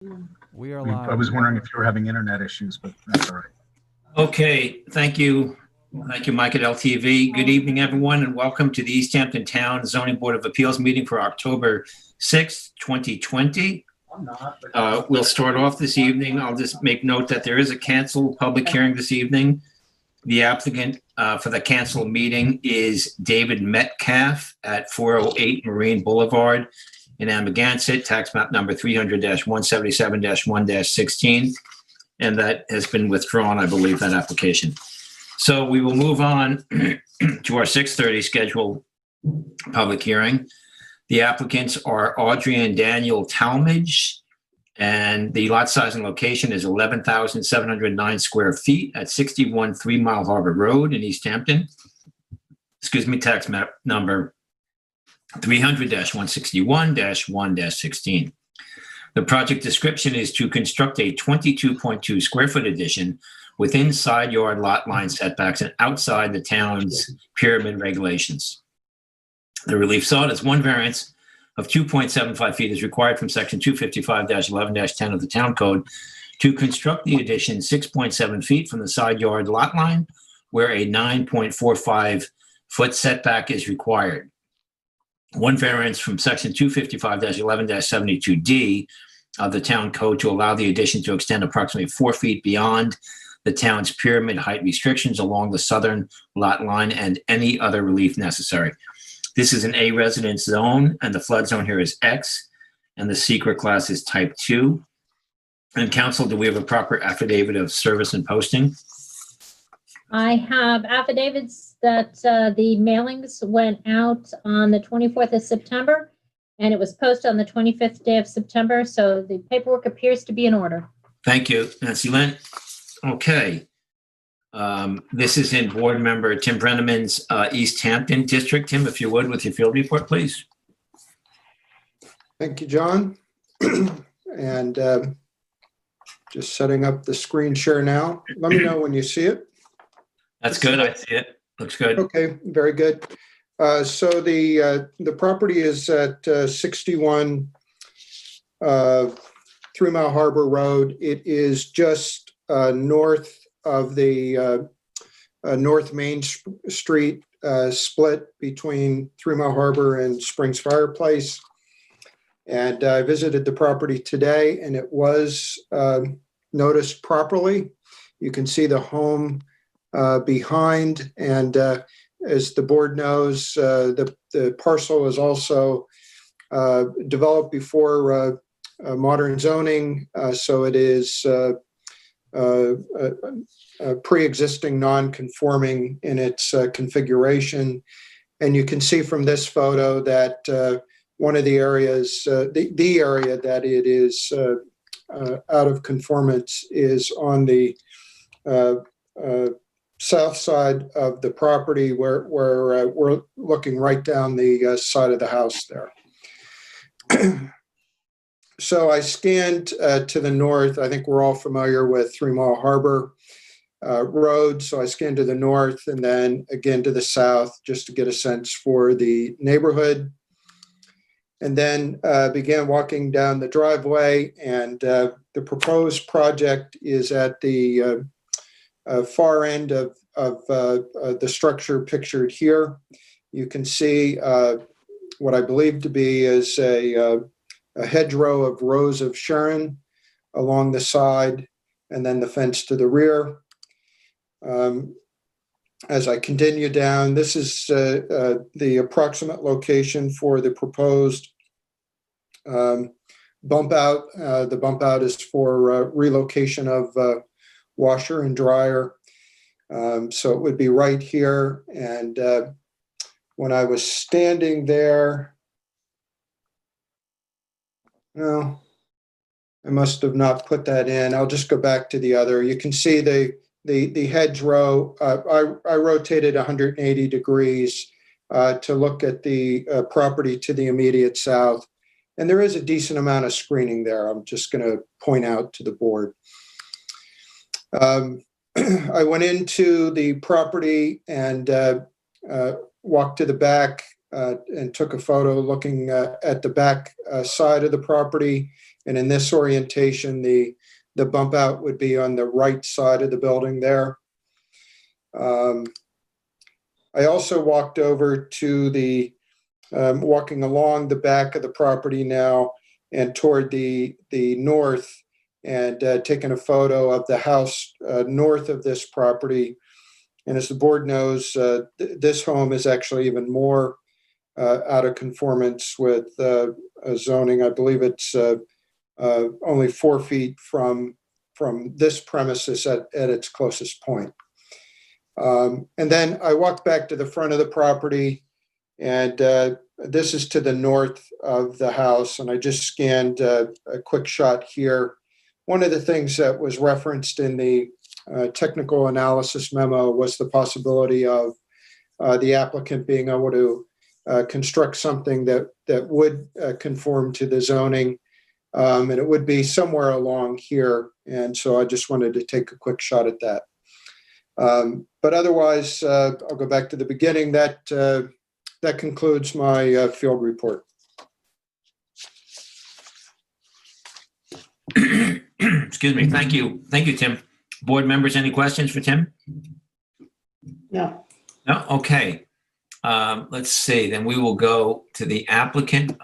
We are I live. was wondering if you were having internet issues, but that's all right. Okay, thank you. Thank you, Mike at LTV. Good evening, everyone, and welcome to the East Hampton Town Zoning Board of Appeals meeting for October 6th, 2020. We'll start off this evening. I'll just make note that there is a canceled public hearing this evening. The applicant for the canceled meeting is David Metcalf at 408 Marine Boulevard in Amagansett, tax map number 300-177-1-16. And that has been withdrawn, I believe, that application. So we will move on to our 6:30 scheduled public hearing. The applicants are Audrey and Daniel Talmadge, and the lot size and location is 11,709 square feet at 61 3 Mile Harbor Road in East Hampton. Excuse me, tax map number 300-161-1-16. The project description is to construct a 22.2 square foot addition within side yard lot line setbacks and outside the town's pyramid regulations. The relief sought is one variance of 2.75 feet is required from section 255-11-10 of the town code to construct the addition 6.7 feet from the side yard lot line where a 9.45 foot setback is required. One variance from section 255-11-72D of the town code to allow the addition to extend approximately 4 feet beyond the town's pyramid height restrictions along the southern lot line and any other relief necessary. This is an A residence zone, and the flood zone here is X, and the secret class is type 2. And council, do we have a proper affidavit of service and posting? I have affidavits that the mailings went out on the 24th of September, and it was posted on the 25th day of September, so the paperwork appears to be in order. Thank you, Nancy Lynn. Okay. This is in board member Tim Brenneman's East Hampton district. Tim, if you would, with your field report, please. Thank you, John. And just setting up the screen share now. Let me know when you see it. That's good. I see it. Looks good. Okay, very good. So the property is at 61 3 Mile Harbor Road. It is just north of the North Main Street split between 3 Mile Harbor and Springs Fireplace. And I visited the property today, and it was noticed properly. You can see the home behind, and as the board knows, the parcel is also developed before modern zoning, so it is pre-existing non-conforming in its configuration. And you can see from this photo that one of the areas, the area that it is out of conformance is on the south side of the property where we're looking right down the side of the house there. So I scanned to the north. I think we're all familiar with 3 Mile Harbor Road. So I scanned to the north and then again to the south just to get a sense for the neighborhood. And then began walking down the driveway, and the proposed project is at the far end of the structure pictured here. You can see what I believe to be is a hedgerow of rows of Sharon along the side, and then the fence to the rear. As I continue down, this is the approximate location for the proposed bump out. The bump out is for relocation of washer and dryer. So it would be right here. And when I was standing there, no, I must have not put that in. I'll just go back to the other. You can see the hedgerow. I rotated 180 degrees to look at the property to the immediate south. And there is a decent amount of screening there. I'm just going to point out to the board. I went into the property and walked to the back and took a photo looking at the back side of the property. And in this orientation, the bump out would be on the right side of the building there. I also walked over to walking along the back of the property now and toward the north, and taken a photo of the house north of this property. And as the board knows, this home is actually even more out of conformance with zoning. I believe it's only 4 feet from this premises at its closest point. And then I walked back to the front of the property, and this is to the north of the house, and I just scanned a quick shot here. One of the things that was referenced in the technical analysis memo was the possibility of the applicant being able to construct something that would conform to the zoning, and it would be somewhere along here. And so I just wanted to take a quick shot at that. But otherwise, I'll go back to the beginning. That concludes my field report. Excuse me. Thank you. Thank you, Tim. Board members, any questions for Tim? No. No? Okay. Let's see. Then we will go to the applicant,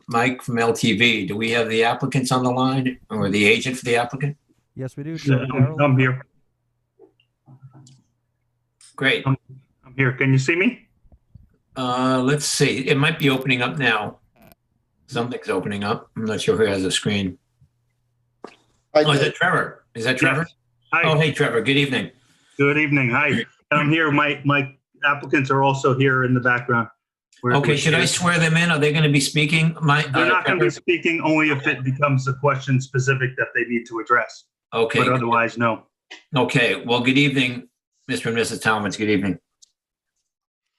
Mike from LTV. Do we have the applicants on the line, or the agent for the applicant? Yes, we do. Yeah, I'm here. Great. I'm here. Can you see me? Let's see. It might be opening up now. Something's opening up. I'm not sure who has a screen. Oh, is that Trevor? Is that Trevor? Yes. Hi. Oh, hey, Trevor. Good evening. Good evening. Hi. I'm here. My applicants are also here in the background. Okay. Should I swear them in? Are they going to be speaking? They're not going to be speaking, only if it becomes a question specific that they need to address. Okay. But otherwise, no. Okay. Well, good evening, Mr. and Mrs. Talmadge. Good evening.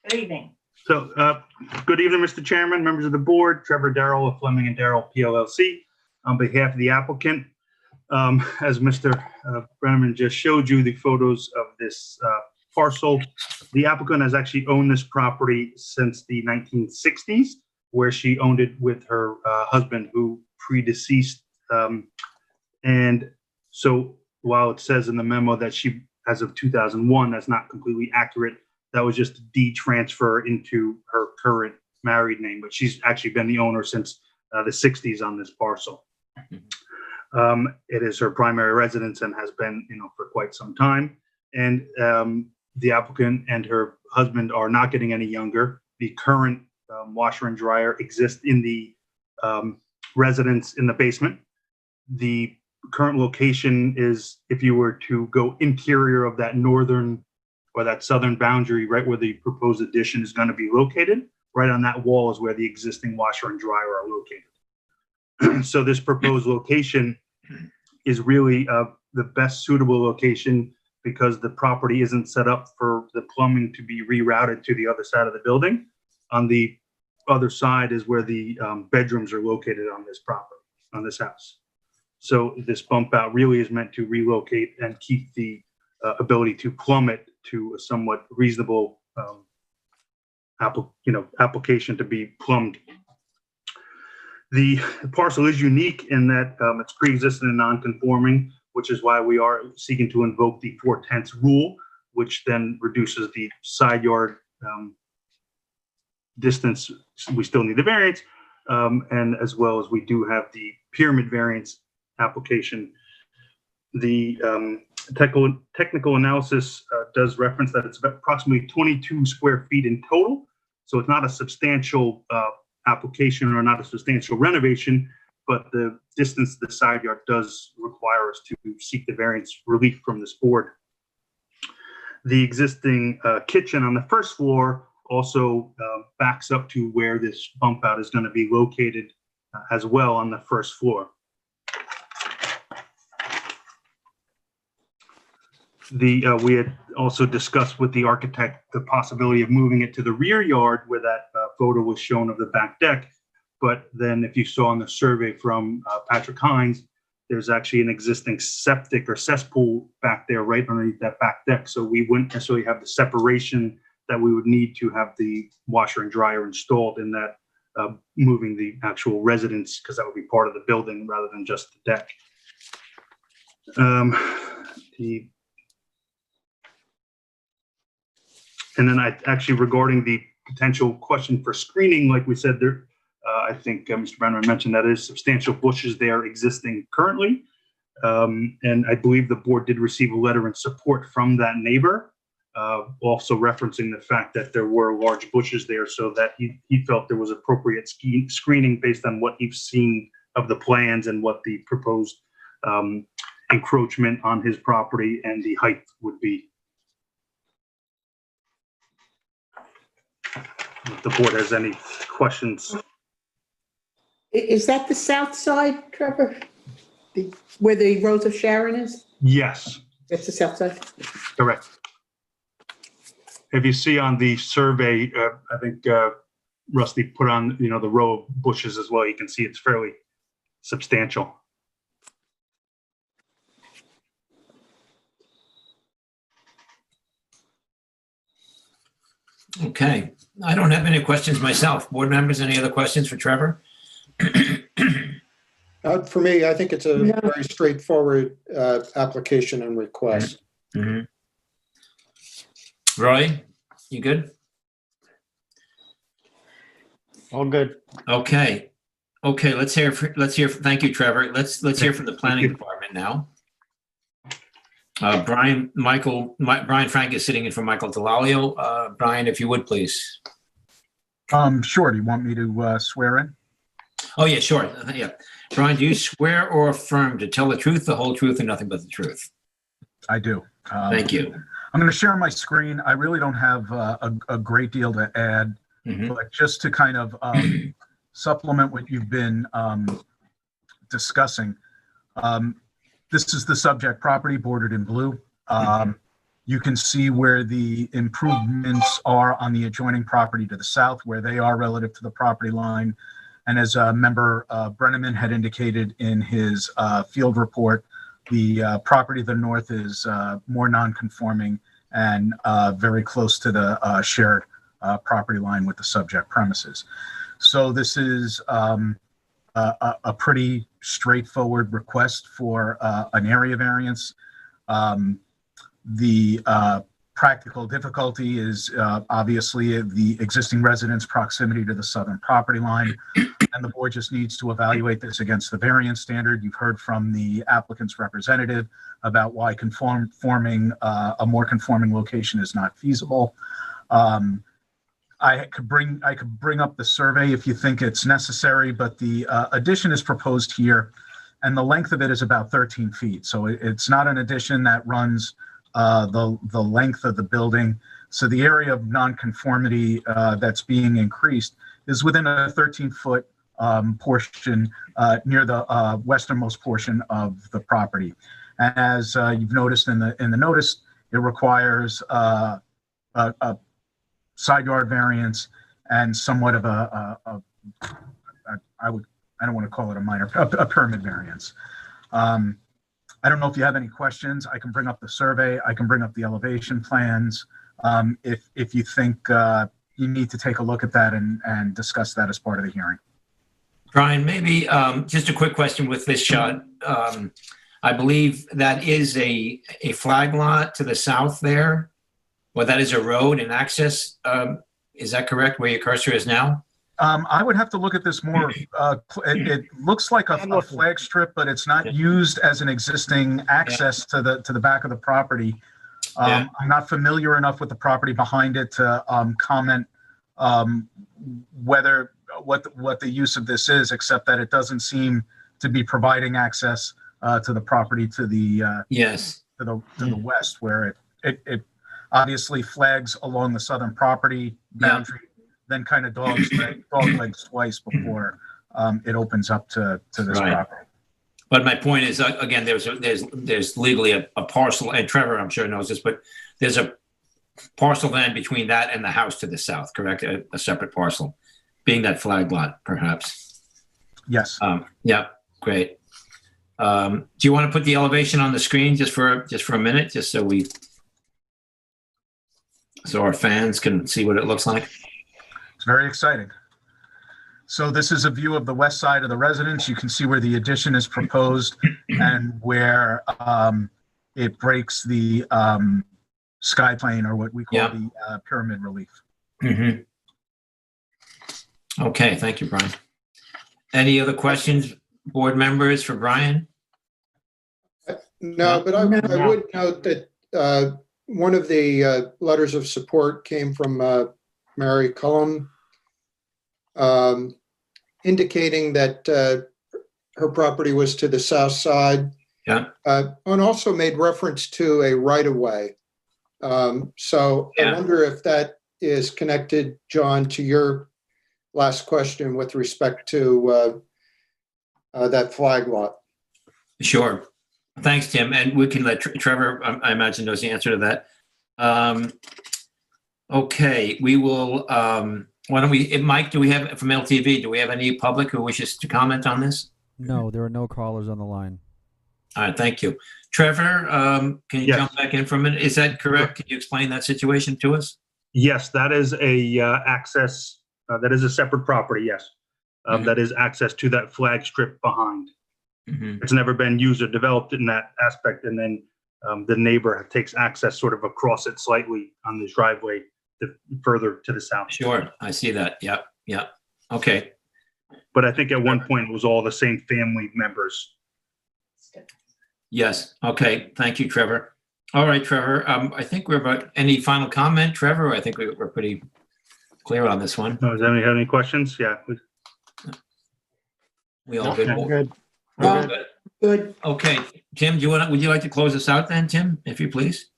Good evening. So, good evening, Mr. Chairman, members of the board, Trevor Darrell of Fleming and Darrell PLLC. On behalf of the applicant, as Mr. Brenneman just showed you the photos of this parcel, the applicant has actually owned this property since the 1960s, where she owned it with her husband, who predeceased. And so while it says in the memo that she, as of 2001, that's not completely accurate. That was just a deed transfer into her current married name, but she's actually been the owner since the 60s on this parcel. It is her primary residence and has been, for quite some time. And the applicant and her husband are not getting any younger. The current washer and dryer exist in the residence in the basement. The current location is, if you were to go interior of that northern or that southern boundary, right where the proposed addition is going to be located, right on that wall is where the existing washer and dryer are located. So this proposed location is really the best suitable location, because the property isn't set up for the plumbing to be rerouted to the other side of the building. On the other side is where the bedrooms are located on this property, on this house. So this bump out really is meant to relocate and keep the ability to plumb it to a somewhat reasonable application to be plumbed. The parcel is unique in that it's pre-existing and non-conforming, which is why we are seeking to invoke the 4/10 rule, which then reduces the side yard distance. We still need the variance, and as well as we do have the pyramid variance application. The technical analysis does reference that it's about approximately 22 square feet in total. So it's not a substantial application or not a substantial renovation, but the distance to the side yard does require us to seek the variance relief from this board. The existing kitchen on the first floor also backs up to where this bump out is going to be located as well on the first floor. We had also discussed with the architect the possibility of moving it to the rear yard where that photo was shown of the back deck. But then if you saw on the survey from Patrick Hines, there's actually an existing septic or cesspool back there right underneath that back deck. So we wouldn't necessarily have the separation that we would need to have the washer and dryer installed in that moving the actual residence, because that would be part of the building rather than just the deck. And then regarding the potential question for screening, like we said there, I think Mr. Brenneman mentioned that is substantial bushes there existing currently. And I believe the board did receive a letter in support from that neighbor, also referencing the fact that there were large bushes there, so that he felt there was appropriate screening based on what he's seen of the plans and what the proposed encroachment on his property and the height would be. If the board has any questions. Is that the south side, Trevor? Where the Rose of Sharon is? Yes, That's the south side? correct. If you see on the survey, I think Rusty put on, the row of bushes as well. You can see it's fairly substantial. Okay, I don't have any questions myself. Board members, any other questions for Trevor? For me, I think it's a No. very straightforward application and request. Mhm. Roy, you good? All good. Okay, let's hear, thank you, Trevor. Let's hear from the planning department now. Brian Frank is sitting in for Michael Delalio. Brian, if you would, please. Sure. Do you want me to swear in? Oh, yeah, sure. Yeah. Brian, do you swear or affirm to tell the truth, the whole truth, and nothing but the truth? I do. Thank you. I'm going to share my screen. I really don't have a great deal to add, but just to kind of supplement what you've been discussing. This is the subject property bordered in blue. You can see where the improvements are on the adjoining property to the south, where they are relative to the property line. And as member Brenneman had indicated in his field report, the property to the north is more non-conforming and very close to the shared property line with the subject premises. So this is a pretty straightforward request for an area variance. The practical difficulty is obviously the existing residence proximity to the southern property line, and the board just needs to evaluate this against the variance standard. You've heard from the applicant's representative about why forming a more conforming location is not feasible. I could bring up the survey if you think it's necessary, but the addition is proposed here, and the length of it is about 13 feet. So it's not an addition that runs the length of the building. So the area of nonconformity that's being increased is within a 13-foot portion near the westernmost portion of the property. As you've noticed in the notice, it requires a side yard variance and somewhat of I don't want to call it a minor, a permit variance. I don't know if you have any questions. I can bring up the survey. I can bring up the elevation plans. If you think you need to take a look at that and discuss that as part of the hearing. Brian, maybe just a quick question with this shot. I believe that is a flag lot to the south there, or that is a road and access. Is that correct, where your cursor is now? I would have to look at this more. It looks like a flag strip, but it's not used as an existing access to the back of the property. I'm not familiar enough with the property behind it to comment what the use of this is, except that it doesn't seem to be providing access to the property to the to the west, where it obviously flags along the southern property boundary. Then kind of dog legs twice before it opens up to this property. But my point is, again, there's legally a parcel, and Trevor, I'm sure knows this, but there's a parcel land between that and the house to the south, correct? A separate parcel, being that flag lot, perhaps. Yes. Yeah, great. Do you want to put the elevation on the screen just for a minute, just so our fans can see what it looks like? It's very exciting. So this is a view of the west side of the residence. You can see where the addition is proposed and where it breaks the sky plane, or what we call the pyramid relief. Mhm. Okay, thank you, Brian. Any other questions, board members, for Brian? No, but I would note that one of the letters of support came from Mary Cullum, indicating that her property was to the south side. Yeah. And also made reference to a right-of-way. So I wonder if that is connected, John, to your last question with respect to that flag lot. Sure. Thanks, Tim. And we can let Trevor, I imagine, knows the answer to that. Okay, we will, why don't we, Mike, do we have, from LTV, do we have any public who wishes to comment on this? No, there are no callers on the line. All right, thank you. Trevor, can you jump back in for a minute? Is that correct? Can you explain that situation to us? Yes, that is a access, that is a separate property, yes. That is access to that flag strip behind. It's never been used or developed in that aspect, and then the neighbor takes access sort of across it slightly on the driveway further to the south. Sure, I see that. Yep, yep. Okay. But I think at one point it was all the same family members. Yes. Okay. Thank you, Trevor. All right, Trevor. I think we're about, any final comment, Trevor? I think we're pretty clear on this one. Does anybody have any questions? Yeah. We all good? I'm good. We're good. Good. Okay. Tim, would you like to close us out then, Tim, if you please?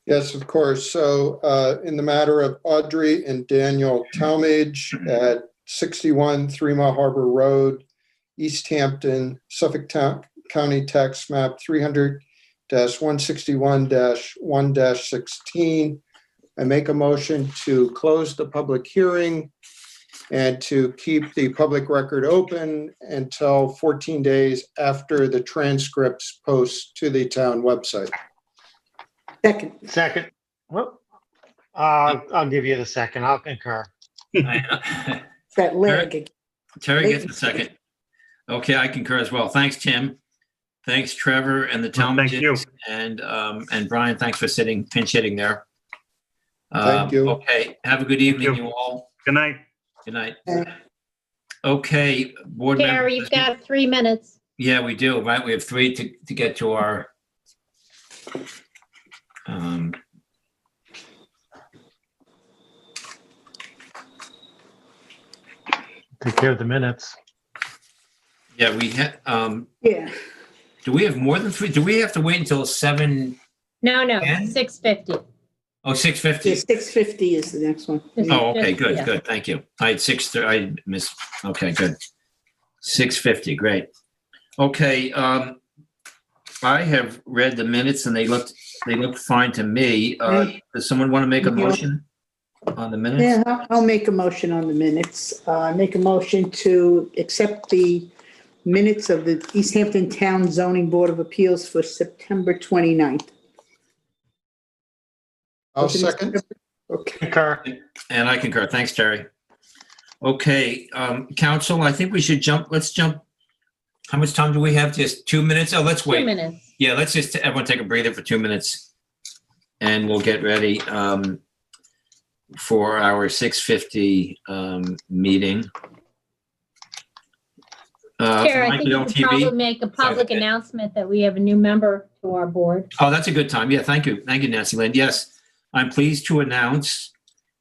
Yes, of course. So in the matter of Audrey and Daniel Talmage at 61 3 Mile Harbor Road, East Hampton, Suffolk County Tax Map 300-161-1-16. I make a motion to close the public hearing and to keep the public record open until 14 days after the transcripts post to the town website. Second. Well, I'll give you the second. I'll concur. That leg. Terry gets the second. Okay, I concur as well. Thanks, Tim. Thanks, Trevor and the town. Thank you. And Brian, thanks for pinch hitting there. Thank you. Okay, have a good evening, you all. Good night. Good night. Okay, board members. Gary, you've got 3 minutes. Yeah, we do, right? We have 3 to get to our Take care of the minutes. yeah, we had Yeah. do we have more than 3? Do we have to wait until 7? No, And? 6:50. Oh, 6:50. Yeah, 6:50 is the next one. Oh, okay, good, Yeah. good. Thank you. I had 6:30. I missed. Okay, good. 6:50. Great. Okay. I have read the minutes and they looked fine to me. Does someone want to make a motion on the minutes? Yeah, I'll make a motion on the minutes. Make a motion to accept the minutes of the East Hampton Town Zoning Board of Appeals for September 29th. I'll second. Okay. Concur. And I concur. Thanks, Terry. Okay, council, I think we should let's jump. How much time do we have? Just 2 minutes? Oh, let's 2 wait. minutes. Yeah, let's just everyone take a breather for 2 minutes and we'll get ready for our 6:50 meeting. Chair, I think you LTV. could probably make a public Okay. announcement that we have a new member to our board. Oh, that's a good time. Yeah, thank you. Thank you, Nancy Lynn. Yes, I'm pleased to announce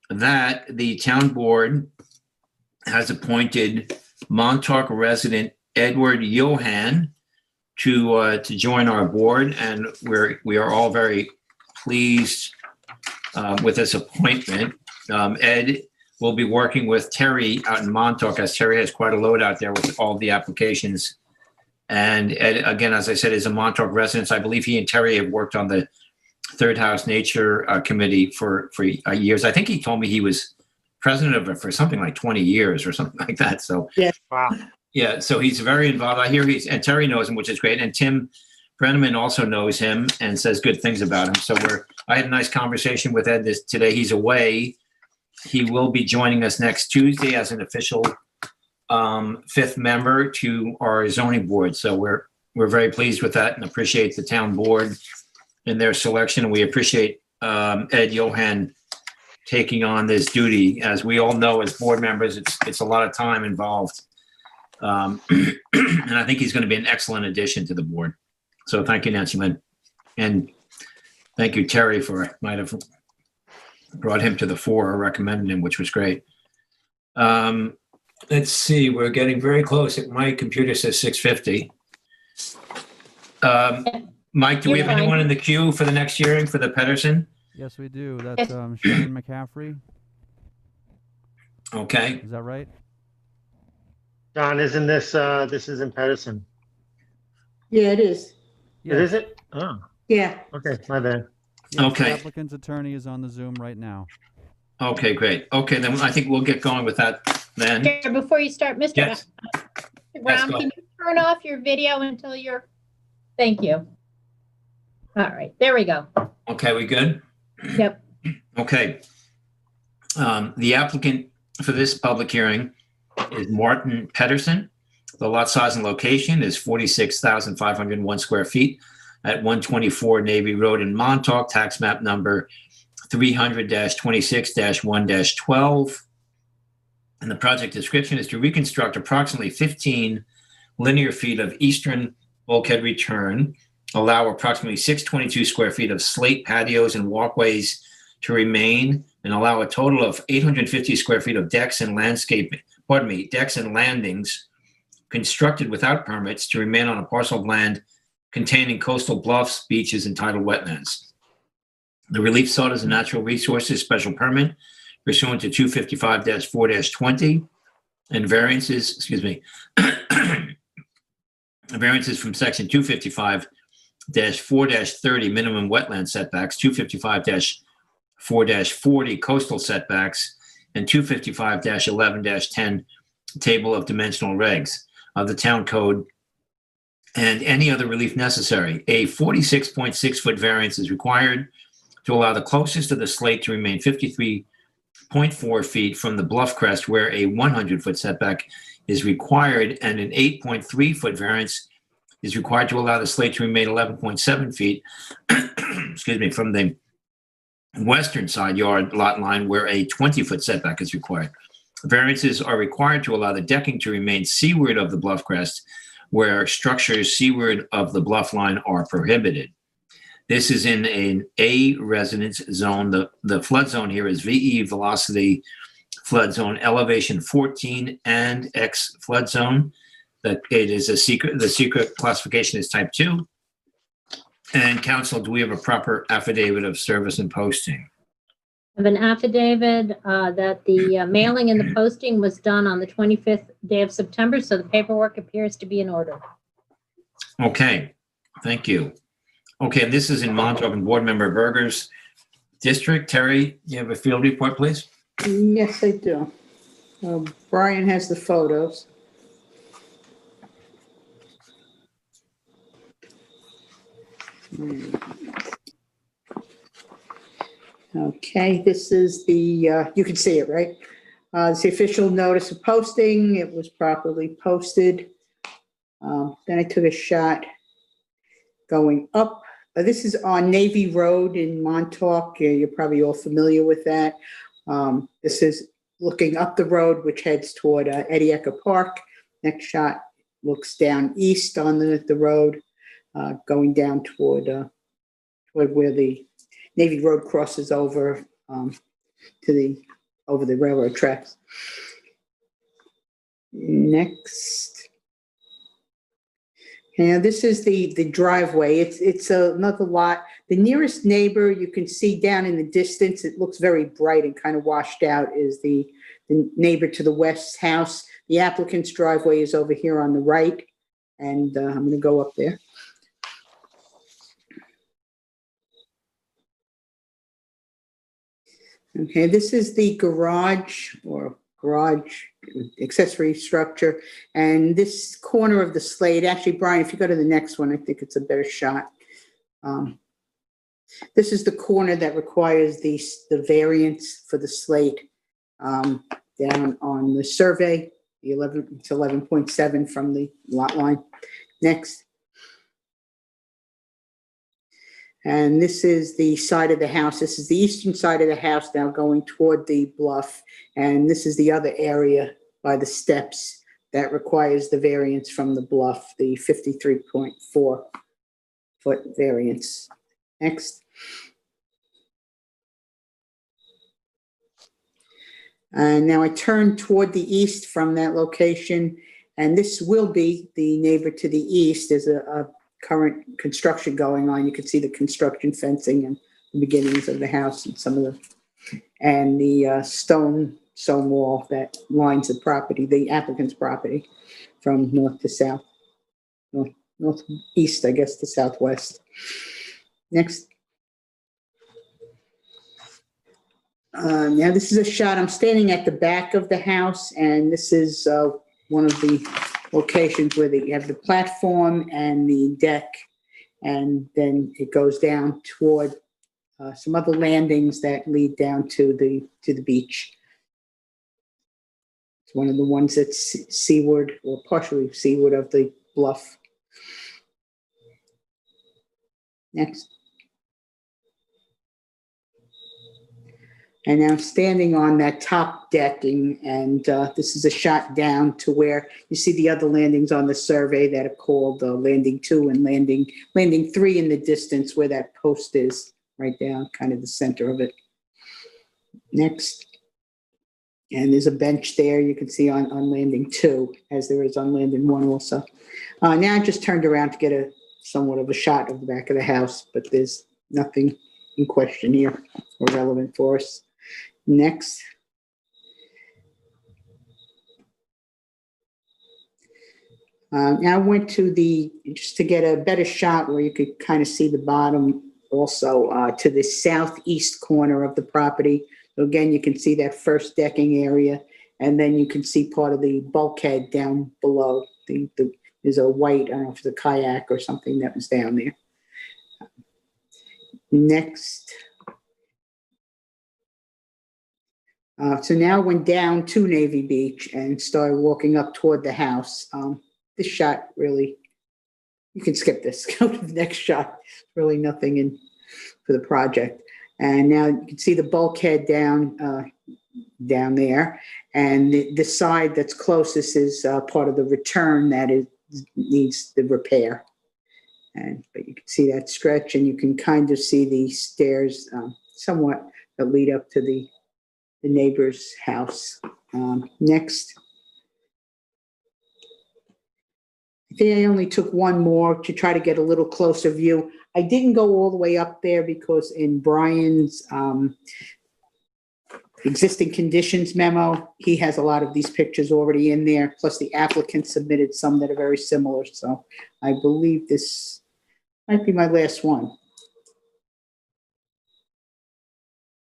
that the town board has appointed Montauk resident Edward Johan to join our board, and we are all very pleased with this appointment. Ed will be working with Terry out in Montauk, as Terry has quite a load out there with all the applications. And Ed, again, as I said, is a Montauk resident. I believe he and Terry have worked on the Third House Nature Committee for years. I think he told me he was president of it for something like 20 years or something like that. So Wow. yeah, so he's very involved. I hear and Terry knows him, which is great. And Tim Brenneman also knows him and says good things about him. So I had a nice conversation with Ed today. He's away. He will be joining us next Tuesday as an official fifth member to our zoning board. So we're very pleased with that and appreciate the town board and their selection. We appreciate Ed Johan taking on this duty. As we all know, as board members, it's a lot of time involved. And I think he's going to be an excellent addition to the board. So thank you, Nancy Lynn. And thank you, Terry, might have brought him to the fore or recommended him, which was great. Let's see, we're getting very close. My computer says 6:50. Mike, do we You're have fine. anyone in the queue for the next hearing for the Pedersen? Yes, we do. That's Shannon McCaffrey. Okay, Is that right? John, isn't this is in Pedersen? Yeah, it is. Yeah. Is it? Oh, Yeah. okay, my bad. Yes, Okay. The applicant's attorney is on the Zoom right now. okay, great. Okay, then I think we'll get going with that then. Chair, before you start, Mr. Yes. Brown, go. can you turn off your video until thank you. All right, there we go. Okay, we good? Yep. Okay. The applicant for this public hearing is Martin Pedersen. The lot size and location is 46,501 square feet at 124 Navy Road in Montauk, tax map number 300-26-1-12. And the project description is to reconstruct approximately 15 linear feet of eastern bulkhead return, allow approximately 622 square feet of slate patios and walkways to remain, and allow a total of 850 square feet of decks and decks and landings constructed without permits to remain on a parcel of land containing coastal bluffs, beaches, and tidal wetlands. The relief sought is a natural resources special permit pursuant to 255-4-20 and variances from section 255-4-30 minimum wetland setbacks, 255-4-40 coastal setbacks, and 255-11-10 table of dimensional regs of the town code, and any other relief necessary. A 46.6-foot variance is required to allow the closest of the slate to remain 53.4 feet from the bluff crest where a 100-foot setback is required, and an 8.3-foot variance is required to allow the slate to remain 11.7 feet from the western side yard lot line where a 20-foot setback is required. Variances are required to allow the decking to remain seaward of the bluff crest where structures seaward of the bluff line are prohibited. This is in an A residence zone. The flood zone here is VE velocity flood zone, elevation 14 and X flood zone. That it is the secret classification is type 2. And council, do we have a proper affidavit of service and posting? I have an affidavit that the mailing and the posting was done on the 25th day of September, so the paperwork appears to be in order. Okay, thank you. Okay, and this is in Montauk and Board Member Berger's district. Terry, you have a field report, please? Yes, I do. Brian has the photos. Okay, this is the, you can see it, right? It's the official notice of posting. It was properly posted. Then I took a shot going up. This is on Navy Road in Montauk. You're probably all familiar with that. This is looking up the road, which heads toward Eddie Ecker Park. Next shot looks down east on the road, going down toward where the Navy Road crosses over over the railroad tracks. Next. And this is the driveway. It's another lot. The nearest neighbor you can see down in the distance, it looks very bright and kind of washed out, is the neighbor to the west house. The applicant's driveway is over here on the right, and I'm going to go up there. Okay, this is the garage accessory structure, and this corner of the slate, actually, Brian, if you go to the next one, I think it's a better shot. This is the corner that requires the variance for the slate down on the survey. It's 11.7 from the lot line. Next. And this is the side of the house. This is the eastern side of the house now going toward the bluff. And this is the other area by the steps that requires the variance from the bluff, the 53.4 foot variance. Next. And now I turn toward the east from that location, and this will be the neighbor to the east. There's a current construction going on. You can see the construction fencing and the beginnings of the house and the stone wall that lines the property, the applicant's property, from north to south, northeast, I guess, to southwest. Next. Now this is a shot. I'm standing at the back of the house, and this is one of the locations where you have the platform and the deck, and then it goes down toward some other landings that lead down to the beach. It's one of the ones that's seaward or partially seaward of the bluff. Next. And now I'm standing on that top decking, and this is a shot down to where you see the other landings on the survey that are called landing 2 and landing 3 in the distance, where that post is, right down kind of the center of it. Next. And there's a bench there you can see on landing 2, as there is on landing 1 also. Now I just turned around to get somewhat of a shot of the back of the house, but there's nothing in question here or relevant for us. Next. Now I went to just to get a better shot where you could kind of see the bottom also, to the southeast corner of the property. So again, you can see that first decking area, and then you can see part of the bulkhead down below. There's a white, I don't know if it's a kayak or something that was down there. Next. So now I went down to Navy Beach and started walking up toward the house. This shot really, you can skip this, go to the next shot. Really nothing in for the project. And now you can see the bulkhead down there. And the side that's closest is part of the return that needs the repair. But you can see that stretch, and you can kind of see the stairs somewhat that lead up to the neighbor's house. Next. I think I only took one more to try to get a little closer view. I didn't go all the way up there because in Brian's existing conditions memo, he has a lot of these pictures already in there, plus the applicant submitted some that are very similar. So I believe this might be my last one. Is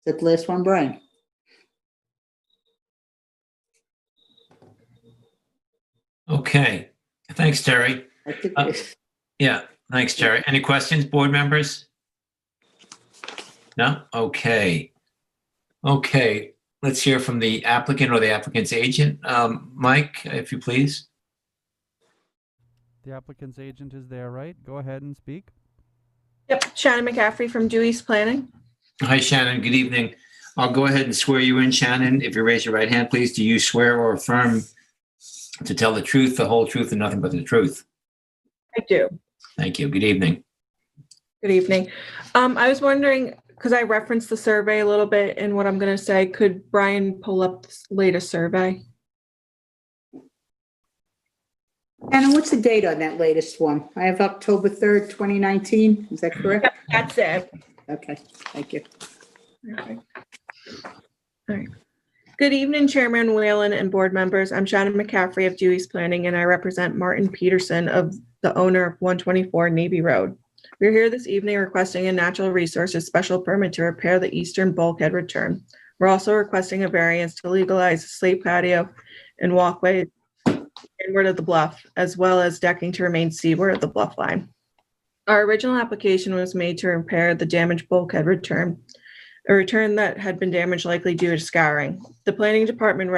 that the last one, Brian? Okay. Thanks, Terry. I think Yeah, thanks, Terry. Any questions, board members? No? Okay. Okay, let's hear from the applicant or the applicant's agent. Mike, if you please. The applicant's agent is there, right? Go ahead and speak. Yep, Shannon McCaffrey from Dewey's Planning. Hi, Shannon. Good evening. I'll go ahead and swear you in, Shannon. If you raise your right hand, please. Do you swear or affirm to tell the truth, the whole truth, and nothing but the truth? I do. Thank you. Good evening. Good evening. I was wondering, because I referenced the survey a little bit in what I'm going to say, could Brian pull up this latest survey? Anna, what's the date on that latest one? I have October 3rd, 2019. Is that correct? Yep, that's it. Okay, thank you. Okay. All right. Good evening, Chairman Whalen and board members. I'm Shannon McCaffrey of Dewey's Planning, and I represent Martin Peterson, of the owner of 124 Navy Road. We're here this evening requesting a natural resources special permit to repair the eastern bulkhead return. We're also requesting a variance to legalize the slate patio and walkway inward of the bluff, as well as decking to remain seaward of the bluff line. Our original application was made to repair the damaged bulkhead return, a return that had been damaged likely due to scouring. The planning department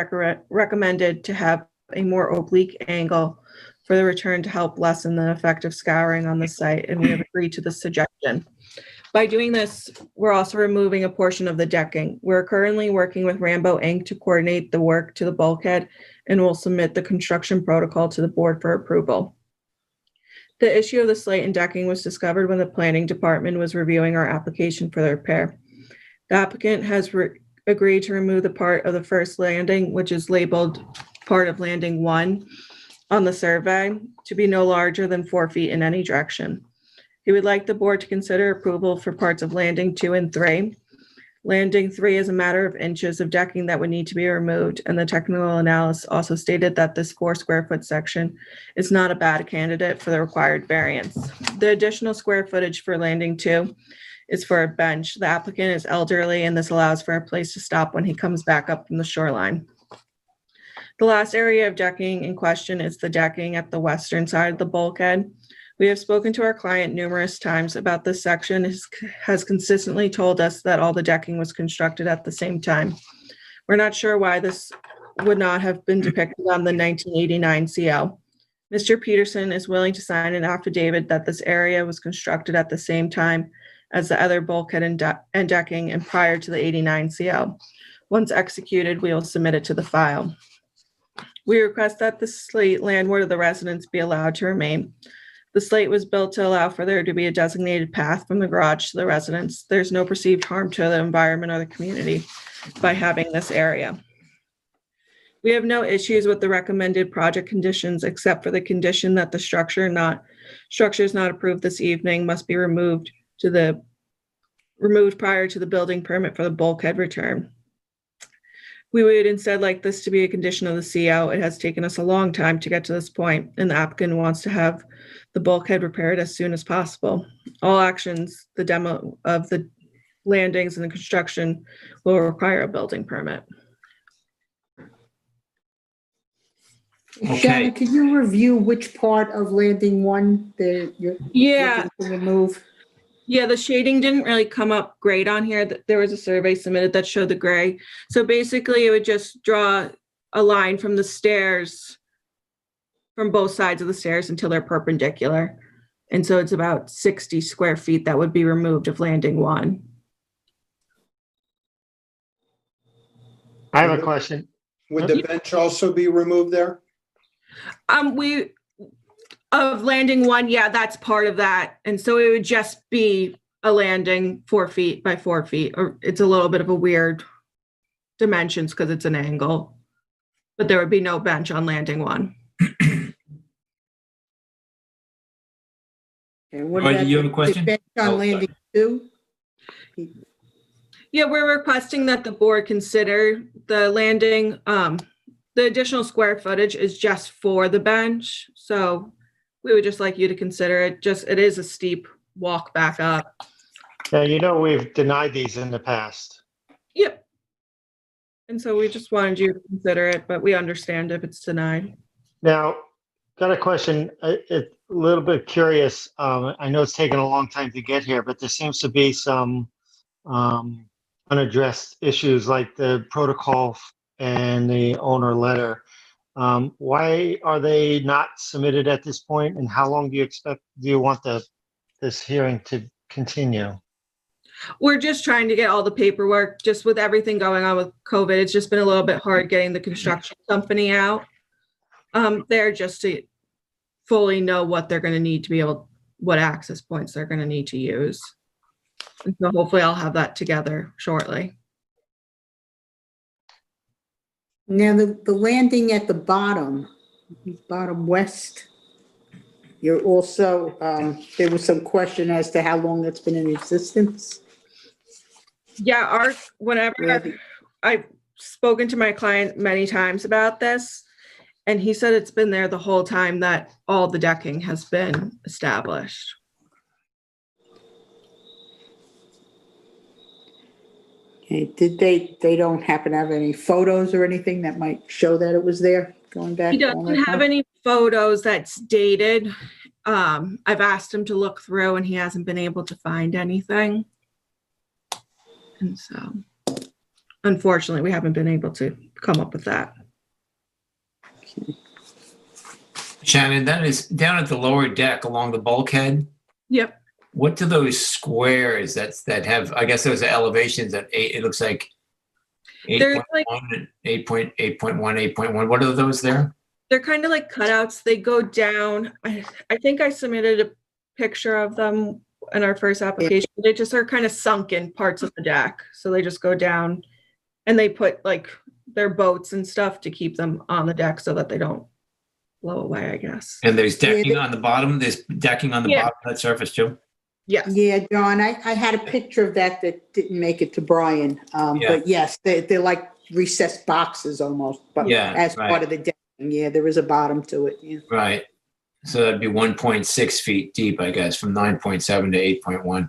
recommended to have a more oblique angle for the return to help lessen the effect of scouring on the site, and we have agreed to the suggestion. By doing this, we're also removing a portion of the decking. We're currently working with Rambo Inc. to coordinate the work to the bulkhead, and will submit the construction protocol to the board for approval. The issue of the slate and decking was discovered when the planning department was reviewing our application for the repair. The applicant has agreed to remove the part of the first landing, which is labeled part of landing 1 on the survey, to be no larger than 4 feet in any direction. He would like the board to consider approval for parts of landing 2 and 3. Landing 3 is a matter of inches of decking that would need to be removed, and the technical analysis also stated that this 4 square foot section is not a bad candidate for the required variance. The additional square footage for landing 2 is for a bench. The applicant is elderly, and this allows for a place to stop when he comes back up from the shoreline. The last area of decking in question is the decking at the western side of the bulkhead. We have spoken to our client numerous times about this section. Has consistently told us that all the decking was constructed at the same time. We're not sure why this would not have been depicted on the 1989 CO. Mr. Peterson is willing to sign an affidavit that this area was constructed at the same time as the other bulkhead and decking and prior to the 89 CO. Once executed, we will submit it to the file. We request that the slate landward of the residence be allowed to remain. The slate was built to allow for there to be a designated path from the garage to the residence. There's no perceived harm to the environment or the community by having this area. We have no issues with the recommended project conditions, except for the condition that the structures not approved this evening must be removed prior to the building permit for the bulkhead return. We would instead like this to be a condition of the CO. It has taken us a long time to get to this point, and the applicant wants to have the bulkhead repaired as soon as possible. All actions, the demo of the landings and the construction, will require a building permit. Okay. Shannon, could you review which part of landing 1 that you're Yeah. looking to remove? Yeah, the shading didn't really come up great on here. There was a survey submitted that showed the gray. So basically it would just draw a line from the stairs, from both sides of the stairs until they're perpendicular. And so it's about 60 square feet that would be removed of landing 1. I have a question. Would the bench also be removed there? Of landing 1, yeah, that's part of that. And so it would just be a landing 4 feet by 4 feet, or it's a little bit of a weird dimensions because it's an angle, but there would be no bench on landing 1. And what Roy, about do you have a the question? bench on Oh, landing 2? Yeah, we're requesting that the board consider the landing, the additional square footage is just for the bench. So we would just like you to consider it. It is a steep walk back up. Yeah, we've denied these in the past. Yep. And so we just wanted you to consider it, but we understand if it's denied. Now, got a question. A little bit curious. I know it's taken a long time to get here, but there seems to be some unaddressed issues like the protocol and the owner letter. Why are they not submitted at this point? And how long do you want this hearing to continue? We're just trying to get all the paperwork, just with everything going on with COVID. It's just been a little bit hard getting the construction company out there just to fully know what they're going to need to be what access points they're going to need to use. And so hopefully I'll have that together shortly. Now, the landing at the bottom west, you're also, there was some question as to how long that's been in existence. Yeah, I've spoken to my client many times about this, and he said it's been there the whole time that all the decking has been established. Okay, did they don't happen to have any photos or anything that might show that it was there going back? He doesn't have any photos that's dated. I've asked him to look through and he hasn't been able to find anything. And so, unfortunately, we haven't been able to come up with that. Shannon, that is down at the lower deck along the bulkhead. Yep. What do those squares that have, I guess those are elevations at it looks like They're 8.1, 8.1, 8.1. What are those there? They're kind of like cutouts. They go down. I think I submitted a picture of them in our first application. They just are kind of sunken parts of the deck. So they just go down and they put like their boats and stuff to keep them on the deck so that they don't blow away, I guess. And there's decking on the bottom. There's decking on the bottom of that surface too. Yes. Yeah, John, I had a picture of that didn't make it to Brian. But yes, they're like recessed boxes almost, but as part of the decking. Yeah, there is a bottom to it. Yeah. Right. So that'd be 1.6 feet deep, I guess, from 9.7 to 8.1.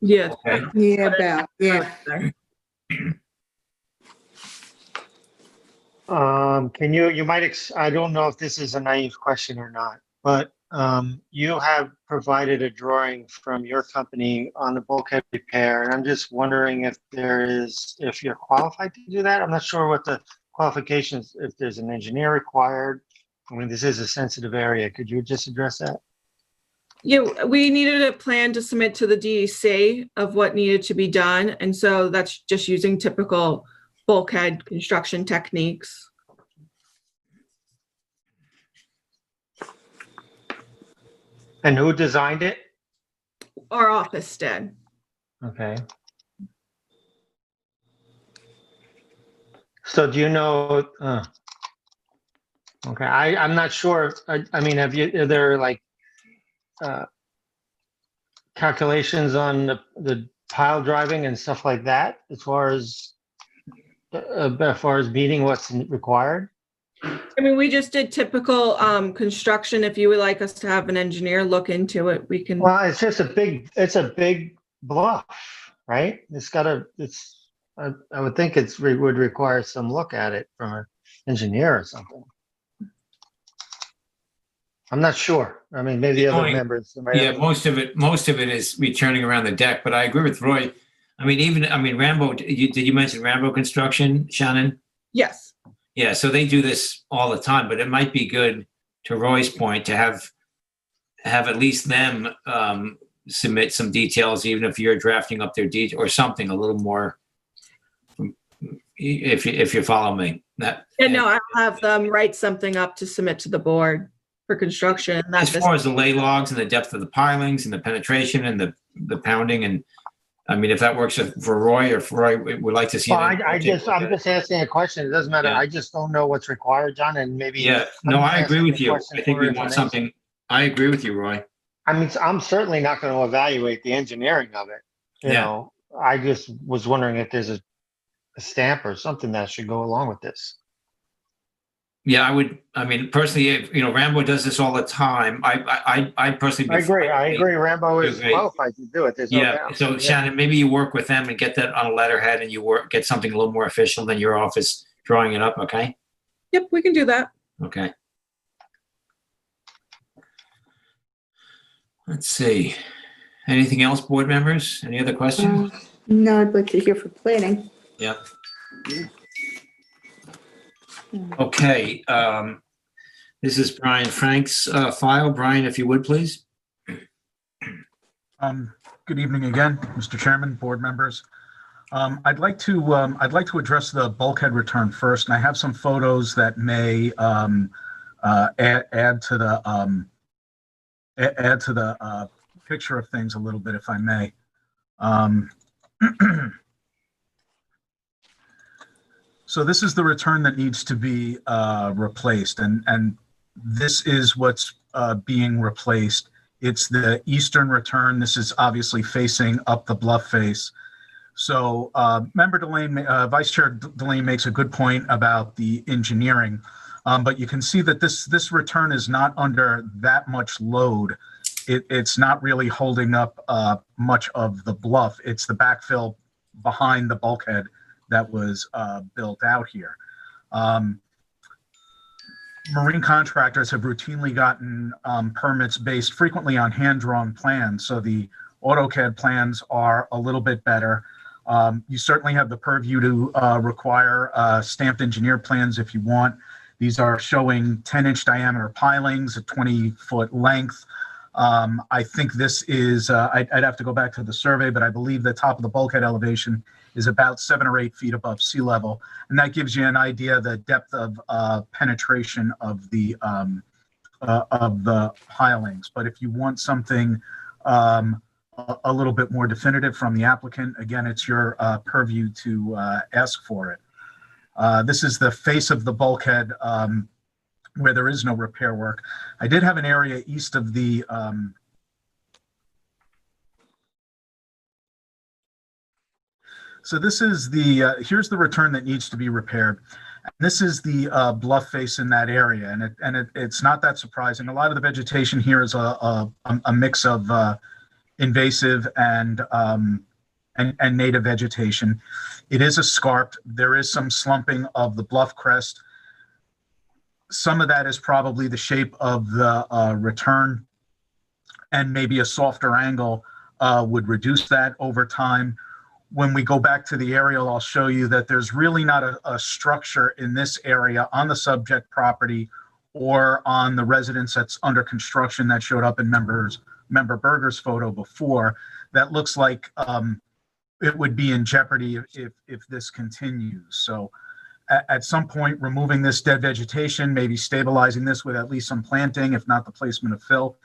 Yeah. Okay. Yeah, about, yeah. Can you might, I don't know if this is a naive question or not, but you have provided a drawing from your company on the bulkhead repair, and I'm just wondering if you're qualified to do that. I'm not sure what the qualifications, if there's an engineer required. I mean, this is a sensitive area. Could you just address that? Yeah, we needed a plan to submit to the DEC of what needed to be done. And so that's just using typical bulkhead construction techniques. And who designed it? Our office did. Okay. So do you know, okay, I'm not sure. I mean, are there like calculations on the pile driving and stuff like that as far as meeting what's required? I mean, we just did typical construction. If you would like us to have an engineer look into it, we can. Well, it's just it's a big bluff, right? I would think would require some look at it from an engineer or something. I'm not sure. I mean, maybe other members. Yeah, most of it is returning around the deck, but I agree with Roy. I mean, Rambo, did you mention Rambo Construction, Shannon? Yes. Yeah, so they do this all the time, but it might be good, to Roy's point, to have at least them submit some details, even if you're drafting up their detail or something a little more, if you follow me. I'll have them write something up to submit to the board for construction. As far as the lay logs and the depth of the pilings and the penetration and the pounding, and I mean, if that works for Roy, or if Roy would like to see. Well, I'm just asking a question. It doesn't matter. Yeah. I just don't know what's required, John, and maybe. Yeah, no, I agree with you. I think we want something. I agree with you, Roy. I mean, I'm certainly not going to evaluate the engineering of it. You know, I just was wondering if there's a stamp or something that should go along with this. Yeah, I mean, personally, Rambo does this all the time. I personally. I agree. Rambo is qualified to do it. There's no doubt. So Shannon, maybe you work with them and get that on a letterhead, and you get something a little more official than your office drawing it up. Okay. Yep, we can do that. Okay. Let's see. Anything else, board members? Any other questions? No, I'd like to hear from planning. Yep. Okay, this is Brian Frank's file. Brian, if you would, please. Good evening again, Mr. Chairman, board members. I'd like to address the bulkhead return first, and I have some photos that may add to the picture of things a little bit, if I may. So this is the return that needs to be replaced, and this is what's being replaced. It's the eastern return. This is obviously facing up the bluff face. So Member Delane, Vice Chair Delane makes a good point about the engineering, but you can see that this return is not under that much load. It's not really holding up much of the bluff. It's the backfill behind the bulkhead that was built out here. Marine contractors have routinely gotten permits based frequently on hand-drawn plans, so the AutoCAD plans are a little bit better. You certainly have the purview to require stamped engineer plans if you want. These are showing 10-inch diameter pilings, a 20-foot length. I think this is, I'd have to go back to the survey, but I believe the top of the bulkhead elevation is about 7 or 8 feet above sea level. And that gives you an idea of the depth of penetration of the pilings. But if you want something a little bit more definitive from the applicant, again, it's your purview to ask for it. This is the face of the bulkhead where there is no repair work. I did have an area east of the so this is the here's the return that needs to be repaired. This is the bluff face in that area, and it's not that surprising. A lot of the vegetation here is a mix of invasive and native vegetation. It is escarped. There is some slumping of the bluff crest. Some of that is probably the shape of the return, and maybe a softer angle would reduce that over time. When we go back to the aerial, I'll show you that there's really not a structure in this area on the subject property or on the residence that's under construction that showed up in Member Berger's photo before that looks like it would be in jeopardy if this continues. So at some point, removing this dead vegetation, maybe stabilizing this with at least some planting, if not the placement of fill,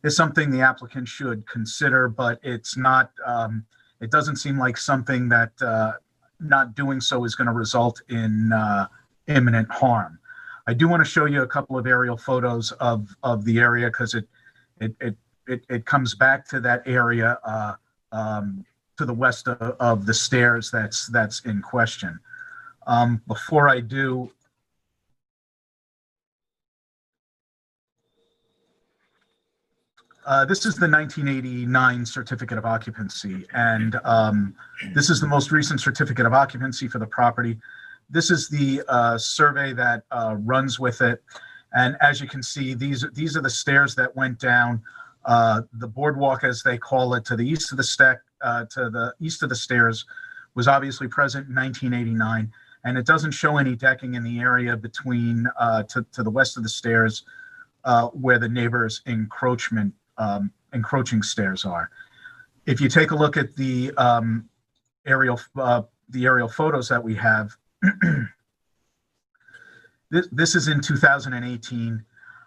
is something the applicant should consider, but it's not, it doesn't seem like something that not doing so is going to result in imminent harm. I do want to show you a couple of aerial photos of the area because it comes back to that area to the west of the stairs that's in question. Before I do, this is the 1989 certificate of occupancy, and this is the most recent certificate of occupancy for the property. This is the survey that runs with it, and as you can see, these are the stairs that went down. The boardwalk, as they call it, to the east of the stairs, was obviously present in 1989, and it doesn't show any decking in the area between to the west of the stairs where the neighbor's encroaching stairs are. If you take a look at the aerial photos that we have, this is in 2018.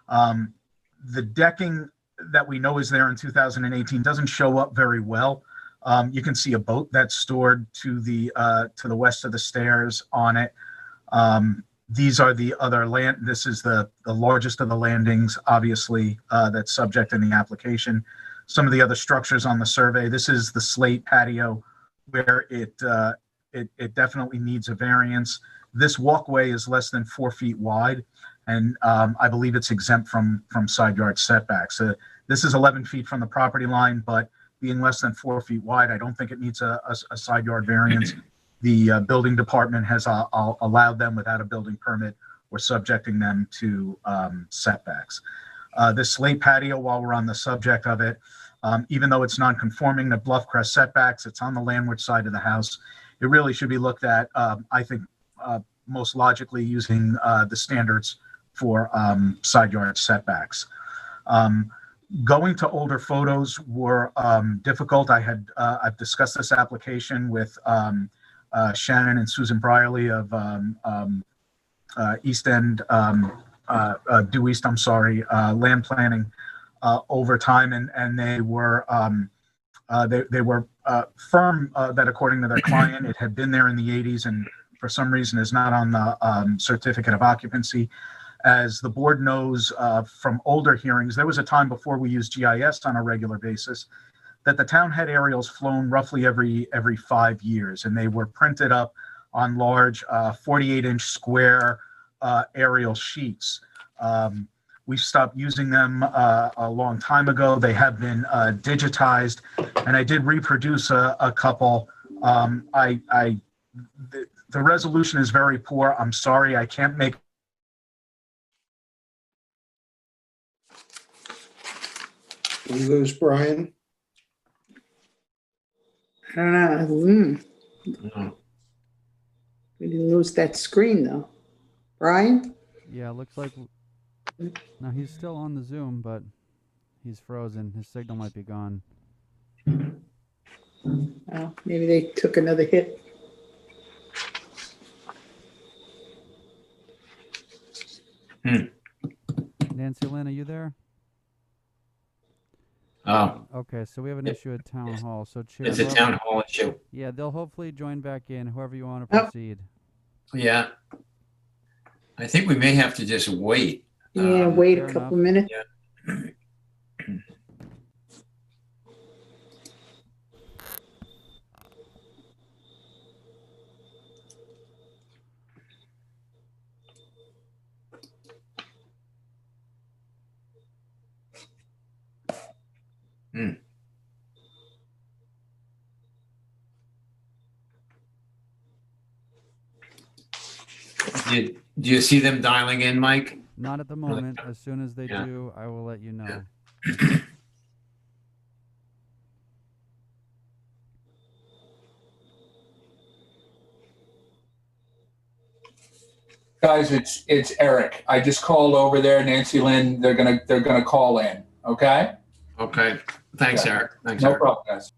The decking that we know is there in 2018 doesn't show up very well. You can see a boat that's stored to the west of the stairs on it. These are the other land. This is the largest of the landings, obviously, that's subject in the application. Some of the other structures on the survey. This is the slate patio where it definitely needs a variance. This walkway is less than 4 feet wide, and I believe it's exempt from side yard setbacks. This is 11 feet from the property line, but being less than 4 feet wide, I don't think it needs a side yard variance. The building department has allowed them without a building permit or subjecting them to setbacks. This slate patio, while we're on the subject of it, even though it's non-conforming to bluff crest setbacks, it's on the landward side of the house. It really should be looked at, I think, most logically using the standards for side yard setbacks. Going to older photos were difficult. I've discussed this application with Shannon and Susan Brierly of East End, Due East, land planning over time, and they were firm that according to their client, it had been there in the 80s and for some reason is not on the certificate of occupancy. As the board knows from older hearings, there was a time before we used GIS on a regular basis that the town had aerials flown roughly every 5 years, and they were printed up on large 48-inch square aerial sheets. We stopped using them a long time ago. They have been digitized, and I did reproduce a couple. The resolution is very poor. I'm sorry, I can't make. We lose Brian. I don't know. We didn't lose that screen though. Brian? Yeah, looks like. Now he's still on the Zoom, but he's frozen. His signal might be gone. Well, maybe they took another hit. Nancy Lynn, are you there? Oh, Okay, so we have an issue at town hall. So chair. it's a town hall issue. Yeah, they'll hopefully join back in. Whoever you want to Oh. proceed. Yeah. I think we may have to just wait. Yeah, wait a fair couple enough. minutes. Do you see them dialing in, Mike? Not at the moment. As soon as they Yeah. do, I will let you know. Guys, it's Eric. I just called over there, Nancy Lynn. They're gonna call in. Okay. Okay. Thanks, Okay. Eric. Thanks, No Eric. problem, guys.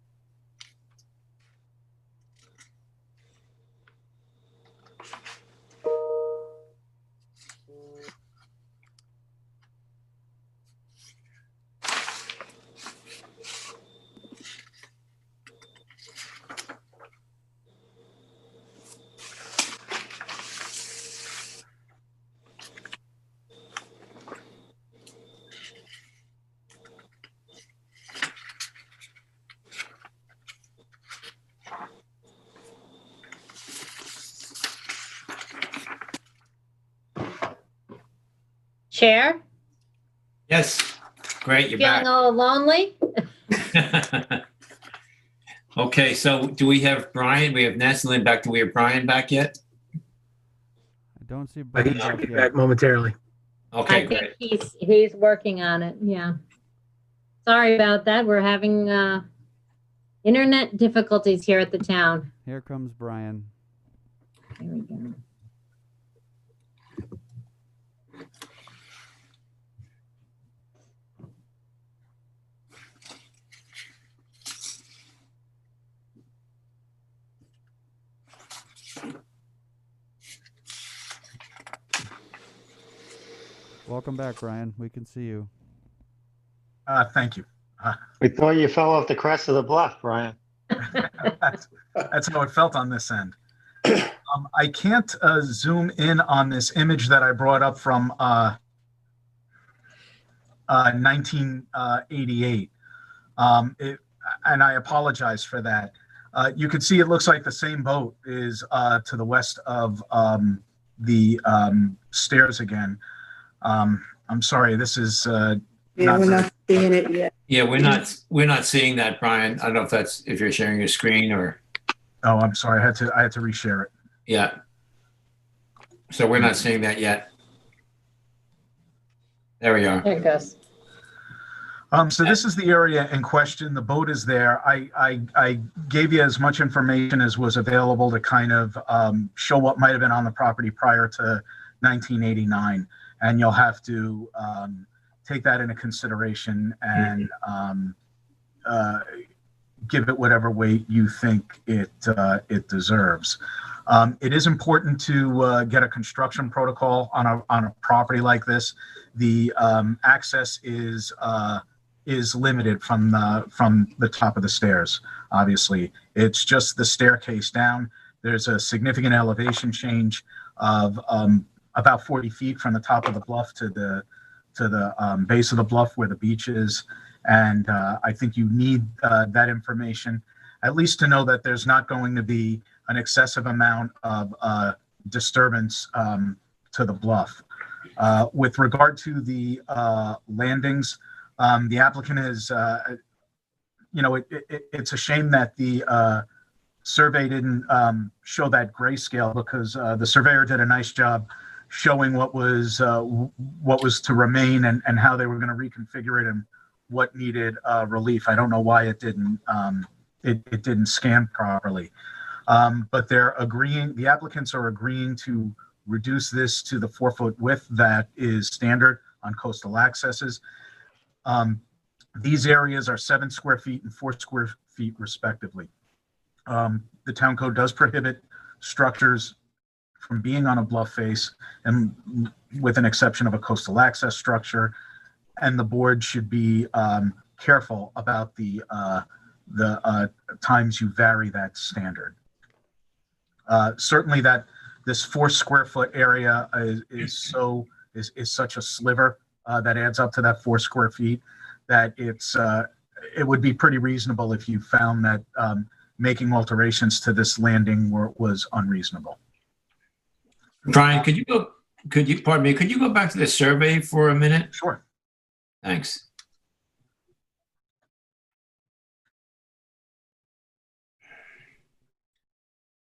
Chair, Yes. Great, you're feeling back. all lonely? Okay, so do we have Brian? We have Nancy Lynn back. Do we have Brian back yet? I don't see Brian He's back yet. back momentarily. Okay, I great. think he's working on it, yeah. Sorry about that. We're having internet difficulties here at the town. Here comes Brian. There we go. Welcome back, Brian. We can see you. Thank you. We thought you fell off the crest of the bluff, Brian. That's how it felt on this end. I can't zoom in on this image that I brought up from 1988. And I apologize for that. You can see it looks like the same boat is to the west of the stairs again. I'm sorry, this is Yeah, not we're very- not seeing it yet. Yeah, we're not seeing that, Brian. I don't know if you're sharing your screen or, Oh, I'm sorry. I had to reshare it. yeah. So we're not seeing that yet. There we are. There it goes. So this is the area in question. The boat is there. I gave you as much information as was available to kind of show what might have been on the property prior to 1989, and you'll have to take that into consideration and give it whatever weight you think it deserves. It is important to get a construction protocol on a property like this. The access is limited from the top of the stairs. Obviously, it's just the staircase down. There's a significant elevation change of about 40 feet from the top of the bluff to the base of the bluff where the beach is. And I think you need that information, at least to know that there's not going to be an excessive amount of disturbance to the bluff. With regard to the landings, the applicant is, it's a shame that the survey didn't show that grayscale, because the surveyor did a nice job showing what was to remain and how they were going to reconfigure it and what needed relief. I don't know why it didn't it didn't scan properly, but the applicants are agreeing to reduce this to the 4-foot width that is standard on coastal accesses. These areas are 7 square feet and 4 square feet respectively. The town code does prohibit structures from being on a bluff face, and with an exception of a coastal access structure. And the board should be careful about the times you vary that standard. Certainly that this 4 square foot area is such a sliver that adds up to that 4 square feet that it would be pretty reasonable if you found that making alterations to this landing was unreasonable. Brian, could you go back to the survey for a minute? Sure. Thanks.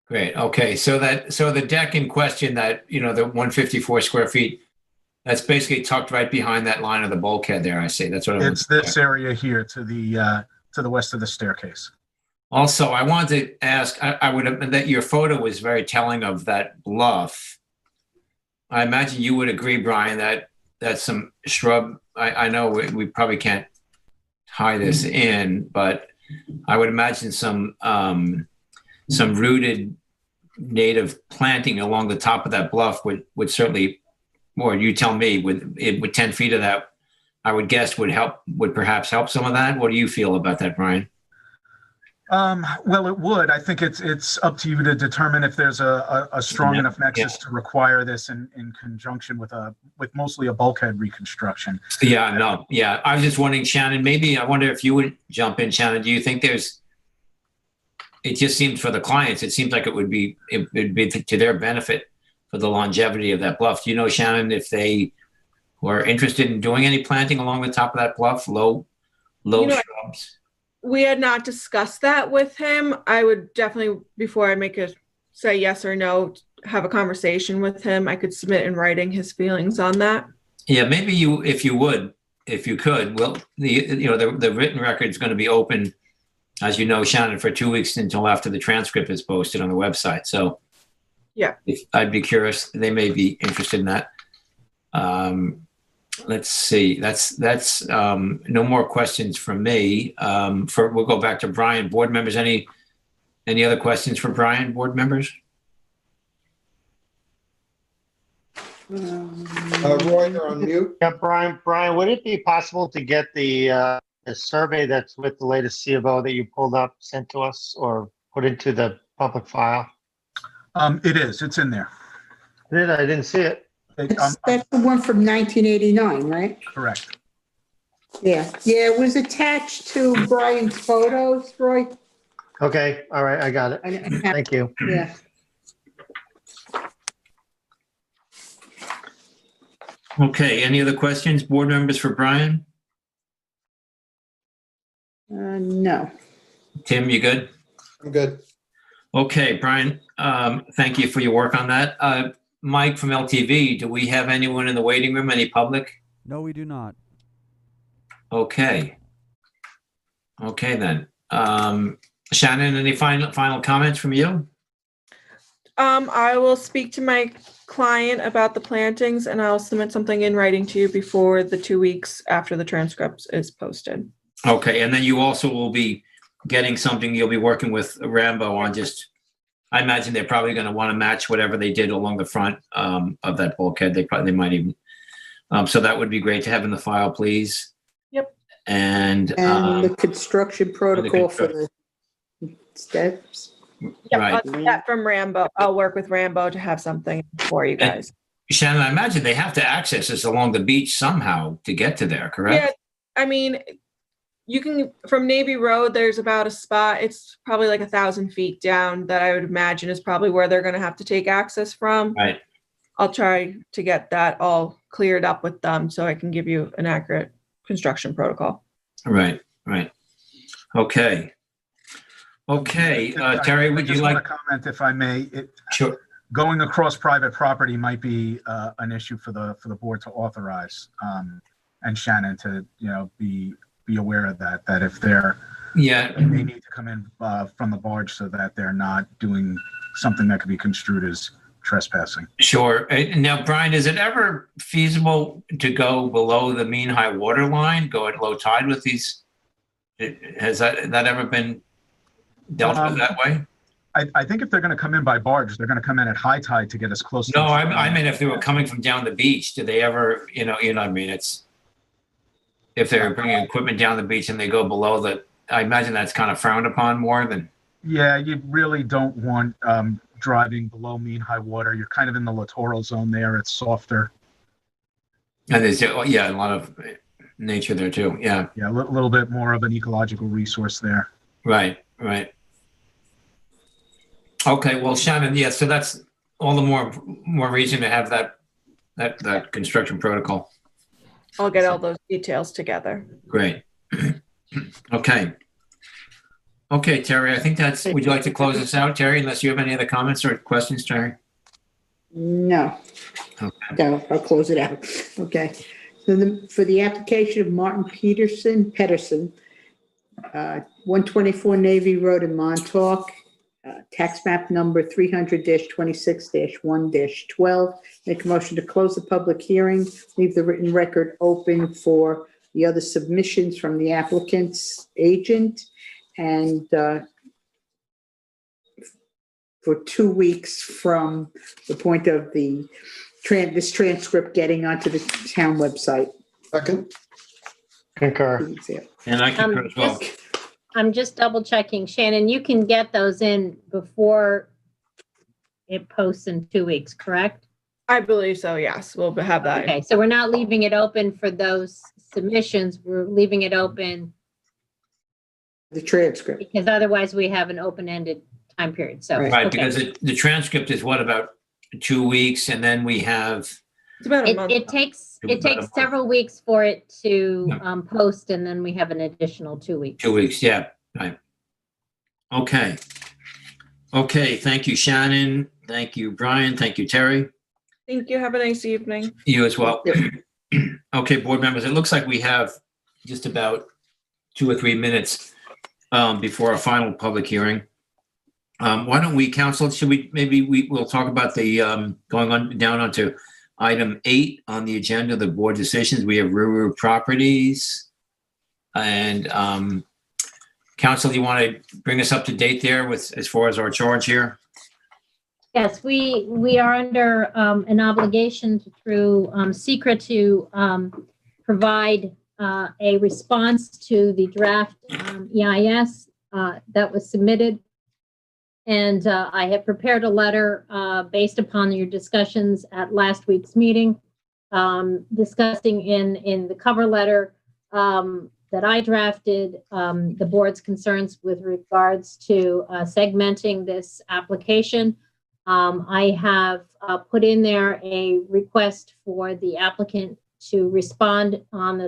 Great. Okay. So the deck in question, that, the 154 square feet, that's basically tucked right behind that line of the bulkhead there. I see. That's what it's this area here to the west of the staircase. Also, I wanted to ask, I would have that your photo was very telling of that bluff. I imagine you would agree, Brian, that some shrub, I know we probably can't tie this in, but I would imagine some rooted native planting along the top of that bluff would certainly, or you tell me, with 10 feet of that, I would guess would perhaps help some of that. What do you feel about that, Brian? Well, it would. I think it's up to you to determine if there's a strong enough nexus to require this in conjunction with mostly a bulkhead reconstruction. Yeah, no, yeah. I was just wondering, Shannon, maybe I wonder if you would jump in, Shannon. Do you think it just seems for the clients, it seems like it'd be to their benefit for the longevity of that bluff. Do you know, Shannon, if they were interested in doing any planting along the top of that bluff, low shrubs? We had not discussed that with him. I would definitely, before I say yes or no, have a conversation with him. I could submit in writing his feelings on that. Yeah, maybe if you could. Well, the written record is going to be open, as you know, Shannon, for 2 weeks until after the transcript is posted on the website. So, yeah, I'd be curious. They may be interested in that. Let's see. That's no more questions from me. We'll go back to Brian. Board members, any other questions for Brian? Board members? Roy, you're on mute. Yeah, Brian, would it be possible to get the survey that's with the latest C of O that you pulled up, sent to us, or put into the public file? It is. It's in there. I didn't see it. That's the one from 1989, right? Correct. Yeah. Yeah, it was attached to Brian's photos, Roy. Okay. All right. I got it. Thank you. Yeah. Okay. Any other questions, board members, for Brian? No. Tim, you good? I'm good. Okay, Brian, thank you for your work on that. Mike from LTV, do we have anyone in the waiting room, any public? No, we do not. Okay. Okay, then. Shannon, any final comments from you? I will speak to my client about the plantings, and I'll submit something in writing to you before the 2 weeks after the transcript is posted. Okay, and then you also will be getting something, you'll be working with Rambo on I imagine they're probably going to want to match whatever they did along the front of that bulkhead. They might even, so that would be great to have in the file, please. Yep. And the construction protocol for the steps. Yep, right. I'll get that from Rambo. I'll work with Rambo to have something for you guys. Shannon, I imagine they have to access this along the beach somehow to get to there, correct? Yeah, I mean, you can, from Navy Road, there's about a spot, it's probably like 1,000 feet down, that I would imagine is probably where they're going to have to take access from. Right. I'll try to get that all cleared up with them so I can give you an accurate construction protocol. Right. Okay. Terry, would you like to comment, if I may? Sure. Going across private property might be an issue for the board to authorize, and Shannon to be aware of that if they need to come in from the barge so that they're not doing something that could be construed as trespassing. Sure. Now, Brian, is it ever feasible to go below the mean high water line, go at low tide with these? Has that ever been dealt with that way? I think if they're going to come in by barge, they're going to come in at high tide to get as close to. No, I mean, if they were coming from down the beach, do they ever, you know what I mean? It's, if they're bringing equipment down the beach and they go below the, I imagine that's kind of frowned upon more than. Yeah, you really don't want driving below mean high water. You're kind of in the littoral zone there. It's softer. And there's, yeah, a lot of nature there too. Yeah. Yeah, a little bit more of an ecological resource there. Right, right. Okay, well, Shannon, yeah, so that's all the more reason to have that construction protocol. I'll get all those details together. Great. Okay. Okay, Terry, I think that's, would you like to close this out, Terry, unless you have any other comments or questions, Terry? No. Okay. No, I'll close it out. Okay. So for the application of Martin Pedersen, 124 Navy Road in Montauk, tax map number 300-26-1-12. Make a motion to close the public hearing, leave the written record open for the other submissions from the applicant's agent, and for 2 weeks from the point of the this transcript getting onto the town website. Second. Concur. And I concur as well. I'm just double checking. Shannon, you can get those in before it posts in 2 weeks, correct? I believe so, yes. We'll have that. Okay, so we're not leaving it open for those submissions. We're leaving it open The transcript. because otherwise we have an open-ended time period. So, Right, okay. because the transcript is what, about 2 weeks, and then we have, It's about a month. It takes About a month. several weeks for it to Yeah. post, and then we have an additional 2 weeks. 2 weeks, yeah, right. Okay. Okay, thank you, Shannon. Thank you, Brian. Thank you, Terry. Thank you. Have a nice evening. You as well. Okay, board members, it looks like we have just about 2 or 3 minutes before our final public hearing. Why don't we, council, should we, maybe we'll talk about the, going on down onto item 8 on the agenda, the board decisions. We have Ruru Properties. And council, you want to bring us up to date there with, as far as our charge here? Yes, we are under an obligation through SECRA to provide a response to the draft EIS that was submitted. And I have prepared a letter based upon your discussions at last week's meeting, discussing in the cover letter that I drafted the board's concerns with regards to segmenting this application. I have put in there a request for the applicant to respond on the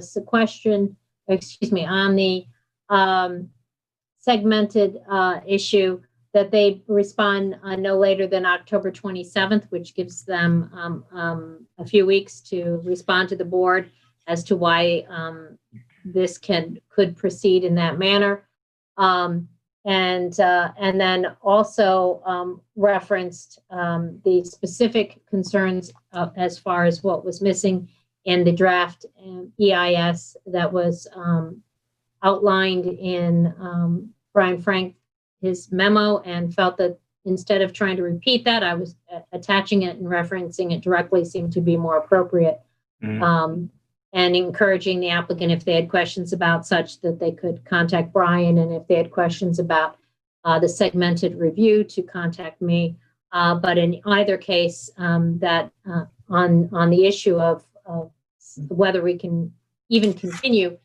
on the segmented issue, that they respond no later than October 27th, which gives them a few weeks to respond to the board as to why this could proceed in that manner. And then also referenced the specific concerns as far as what was missing in the draft EIS that was outlined in Brian Frank, his memo, and felt that instead of trying to repeat that, I was attaching it and referencing it directly seemed to be more appropriate. And encouraging the applicant, if they had questions about such, that they could contact Brian, and if they had questions about the segmented review, to contact me. But in either case, that on the issue of whether we can even continue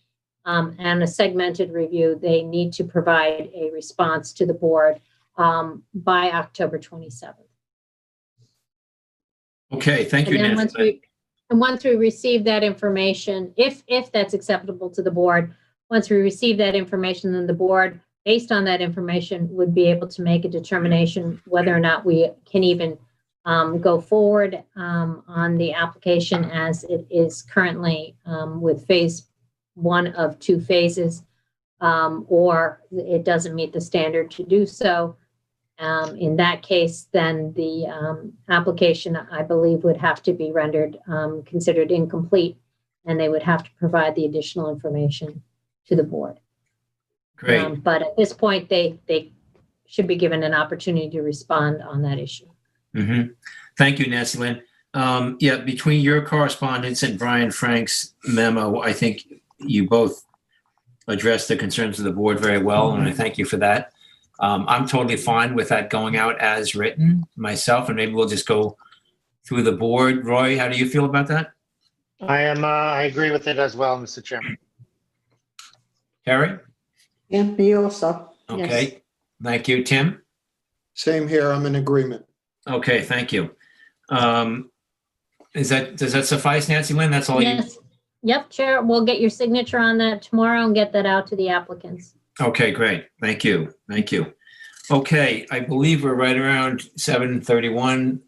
and a segmented review, they need to provide a response to the board by October 27th. Okay, thank you, And then Nancy. once we receive that information, if that's acceptable to the board, once we receive that information, then the board, based on that information, would be able to make a determination whether or not we can even go forward on the application as it is currently with phase 1 of 2 phases, or it doesn't meet the standard to do so. In that case, then the application, I believe, would have to be rendered considered incomplete, and they would have to provide the additional information to the board. Great. But at this point, they should be given an opportunity to respond on that issue. Thank you, Nancy Lynn. Yeah, between your correspondence and Brian Frank's memo, I think you both addressed the concerns of the board very well, and I thank you for that. I'm totally fine with that going out as written myself, and maybe we'll just go through the board. Roy, how do you feel about that? I agree with it as well, Mr. Chairman. Harry? Yeah, me also. Okay, Yes. thank you. Tim? Same here. I'm in agreement. Okay, thank you. Does that suffice, Nancy Lynn? That's all you? Yes. Yep, Chair. We'll get your signature on that tomorrow and get that out to the applicants. Okay, great. Thank you. Thank you. Okay, I believe we're right around 7:31.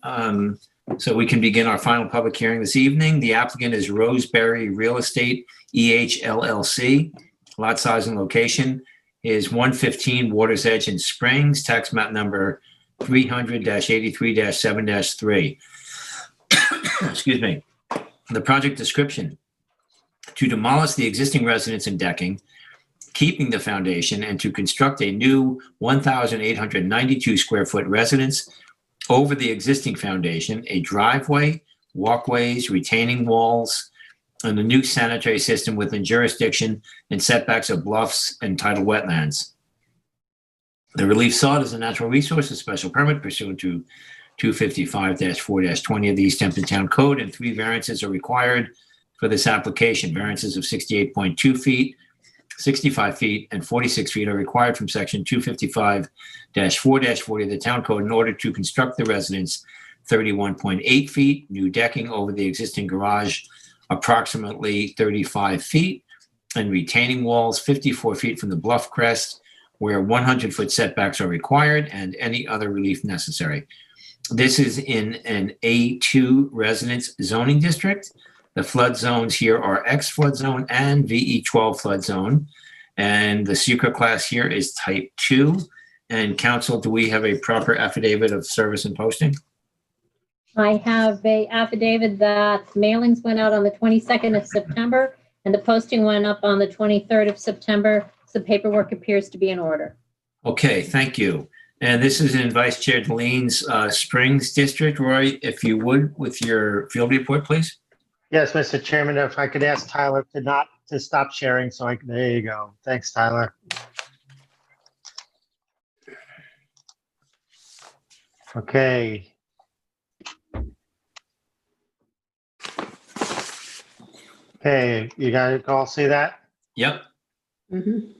So we can begin our final public hearing this evening. The applicant is Roseberry Real Estate, EH LLC. Lot size and location is 115 Waters Edge in Springs, tax map number 300-83-7-3. Excuse me. The project description: to demolish the existing residence and decking, keeping the foundation, and to construct a new 1,892 square foot residence over the existing foundation, a driveway, walkways, retaining walls, and a new sanitary system within jurisdiction and setbacks of bluffs and tidal wetlands. The relief sought is a natural resources special permit pursuant to 255-4-20 of the East Hampton Town Code, and 3 variances are required for this application. Variances of 68.2 feet, 65 feet, and 46 feet are required from section 255-4-40 of the Town Code in order to construct the residence 31.8 feet, new decking over the existing garage approximately 35 feet, and retaining walls 54 feet from the bluff crest where 100-foot setbacks are required, and any other relief necessary. This is in an A2 residence zoning district. The flood zones here are X flood zone and VE12 flood zone. And the secret class here is type 2. And council, do we have a proper affidavit of service and posting? I have a affidavit that mailings went out on the 22nd of September and the posting went up on the 23rd of September. So paperwork appears to be in order. Okay, thank you. And this is in Vice Chair Delene's Springs District. Roy, if you would, with your field report, please. Yes, Mr. Chairman, if I could ask Tyler to stop sharing, there you go. Thanks, Tyler. Okay. Okay, you guys all see that? Yep. Mhm.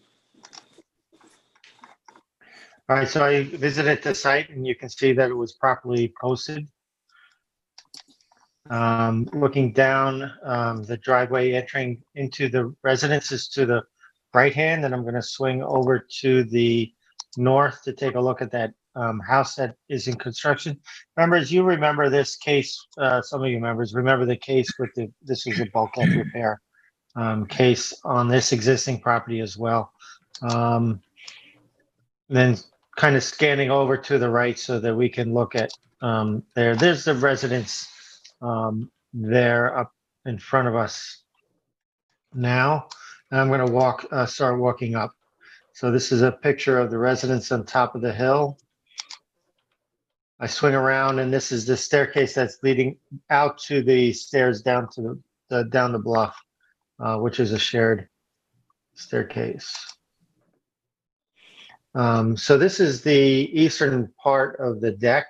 All right, so I visited the site and you can see that it was properly posted. Looking down, the driveway entering into the residence is to the right hand, and I'm going to swing over to the north to take a look at that house that is in construction. Members, you remember this case, some of you members remember the case with this was a bulkhead repair case on this existing property as well. Then kind of scanning over to the right so that we can look at there's the residence there up in front of us now. And I'm going to start walking up. So this is a picture of the residence on top of the hill. I swing around and this is the staircase that's leading out to the stairs down to down the bluff, which is a shared staircase. So this is the eastern part of the deck.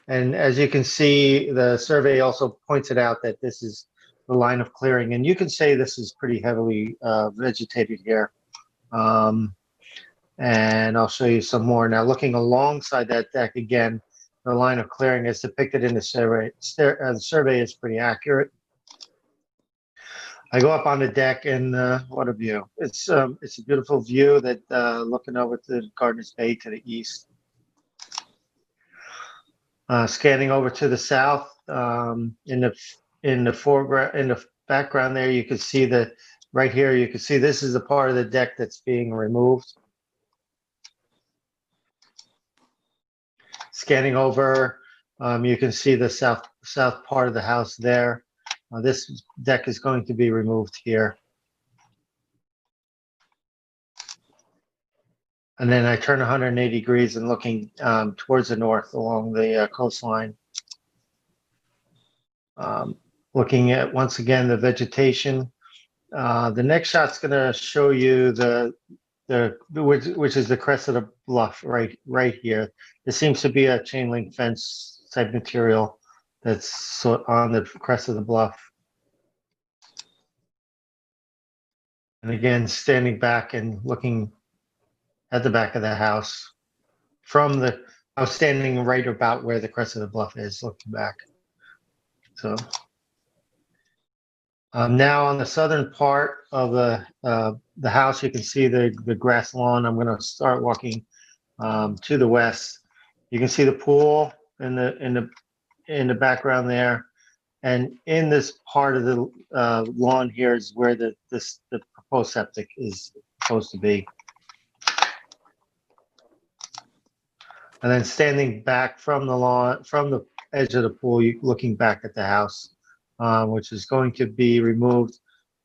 And as you can see, the survey also points it out that this is the line of clearing. And you can say this is pretty heavily vegetated here. And I'll show you some more. Now, looking alongside that deck again, the line of clearing is depicted in the survey. The survey is pretty accurate. I go up on the deck and what a view. It's a beautiful view that looking over to Gardeners Bay to the east. Scanning over to the south, in the foreground, in the background there, you can see right here, you can see this is the part of the deck that's being removed. Scanning over, you can see the south part of the house there. This deck is going to be removed here. And then I turn 180 degrees and looking towards the north along the coastline. Looking at, once again, the vegetation. The next shot's going to show you which is the crest of the bluff right here. There seems to be a chain link fence type material that's on the crest of the bluff. And again, standing back and looking at the back of the house I was standing right about where the crest of the bluff is, looking back. So now on the southern part of the house, you can see the grass lawn. I'm going to start walking to the west. You can see the pool in the background there, and in this part of the lawn here is where the proposed septic is supposed to be. And then standing back from the lawn, from the edge of the pool, looking back at the house, which is going to be removed.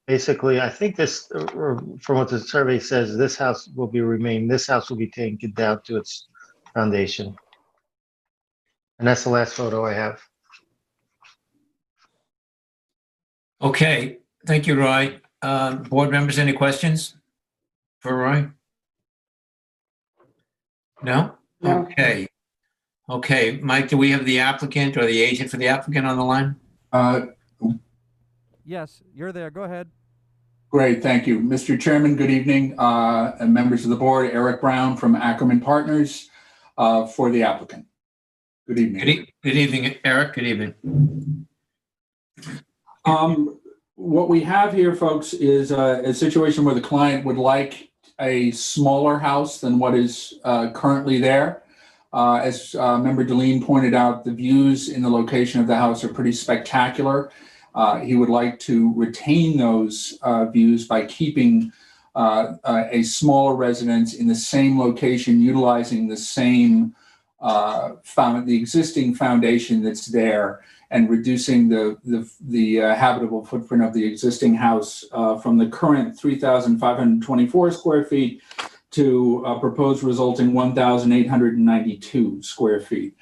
Basically, I think this, from what the survey says, this house will remain. This house will be taken down to its foundation. And that's the last photo I have. Okay, thank you, Roy. Board members, any questions for Roy? No? No. Okay. Okay, Mike, do we have the applicant or the agent for the applicant on the line? Yes, you're there. Go ahead. Great, thank you. Mr. Chairman, good evening. And members of the board, Eric Brown from Ackerman Partners for the applicant. Good evening. Good evening, Eric. Good evening. What we have here, folks, is a situation where the client would like a smaller house than what is currently there. As Member Deline pointed out, the views in the location of the house are pretty spectacular. He would like to retain those views by keeping a smaller residence in the same location, utilizing the same the existing foundation that's there, and reducing the habitable footprint of the existing house from the current 3,524 square feet to a proposed resulting 1,892 square feet.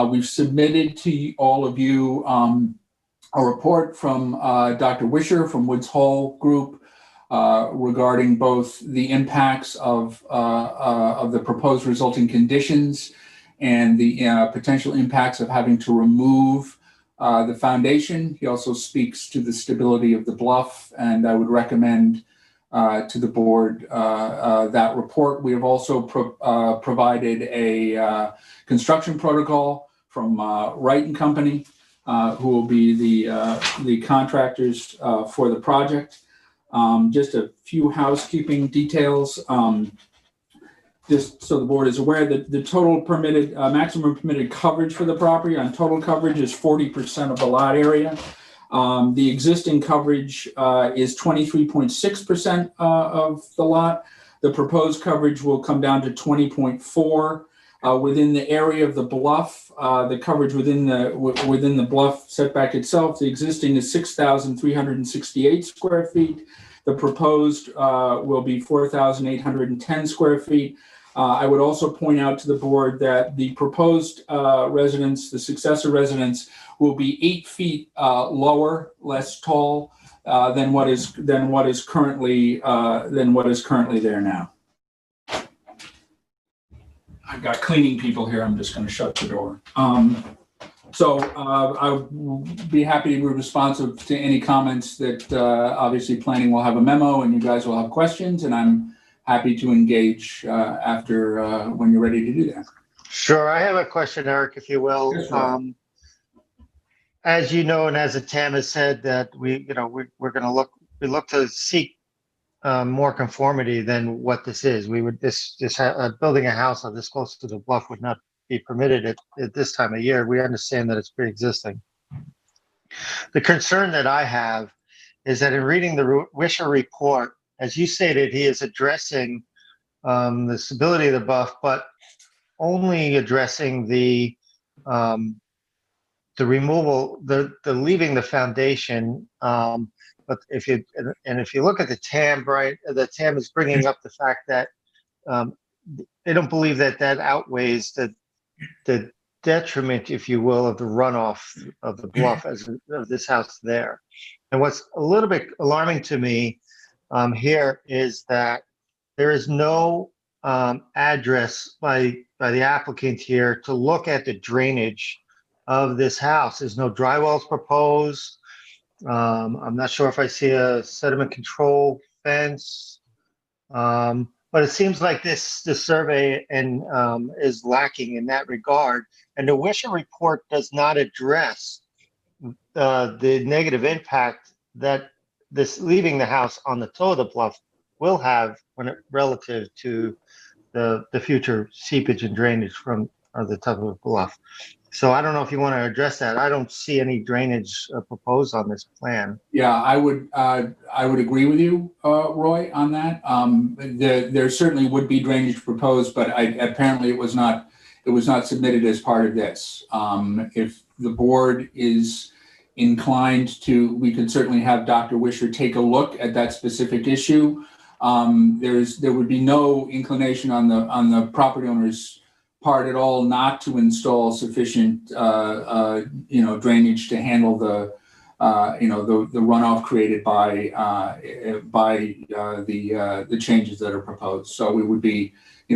We've submitted to all of you a report from Dr. Wisher from Woods Hole Group regarding both the impacts of the proposed resulting conditions and the potential impacts of having to remove the foundation. He also speaks to the stability of the bluff, and I would recommend to the board that report. We have also provided a construction protocol from Wright and Company, who will be the contractors for the project. Just a few housekeeping details. Just so the board is aware that the total permitted, maximum permitted coverage for the property on total coverage is 40% of the lot area. The existing coverage is 23.6% of the lot. The proposed coverage will come down to 20.4%. Within the area of the bluff, the coverage within the bluff setback itself, the existing is 6,368 square feet. The proposed will be 4,810 square feet. I would also point out to the board that the proposed residence, the successor residence, will be 8 feet lower, less tall than what is currently there now. I've got cleaning people here. I'm just going to shut the door. So I would be happy to be responsive to any comments that obviously planning will have a memo and you guys will have questions, and I'm happy to engage after when you're ready to do that. Sure. I have a question, Eric, if you will. Yes, as you know, and as the TAM has said, that we're going to look to seek more conformity than what this is. We would building a house on this close to the bluff would not be permitted at this time of year. We understand that it's pre-existing. The concern that I have is that in reading the Wisher report, as you stated, he is addressing the stability of the bluff, but only addressing the removal, the leaving the foundation. But if you look at the TAM, right, the TAM is bringing up the fact that they don't believe that outweighs the detriment, if you will, of the runoff of the bluff of this house there. And what's a little bit alarming to me here is that there is no address by the applicant here to look at the drainage of this house. There's no dry wells proposed. I'm not sure if I see a sediment control fence, but it seems like this survey is lacking in that regard. And the Wisher report does not address the negative impact that this leaving the house on the toe of the bluff will have relative to the future seepage and drainage from the top of the bluff. So I don't know if you want to address that. I don't see any drainage proposed on this plan. Yeah, I would agree with you, Roy, on that. There certainly would be drainage proposed, but apparently it was not submitted as part of this. If the board is inclined to, we could certainly have Dr. Wisher take a look at that specific issue. There would be no inclination on the property owner's part at all not to install sufficient drainage to handle the runoff created by the changes that are proposed. So we would be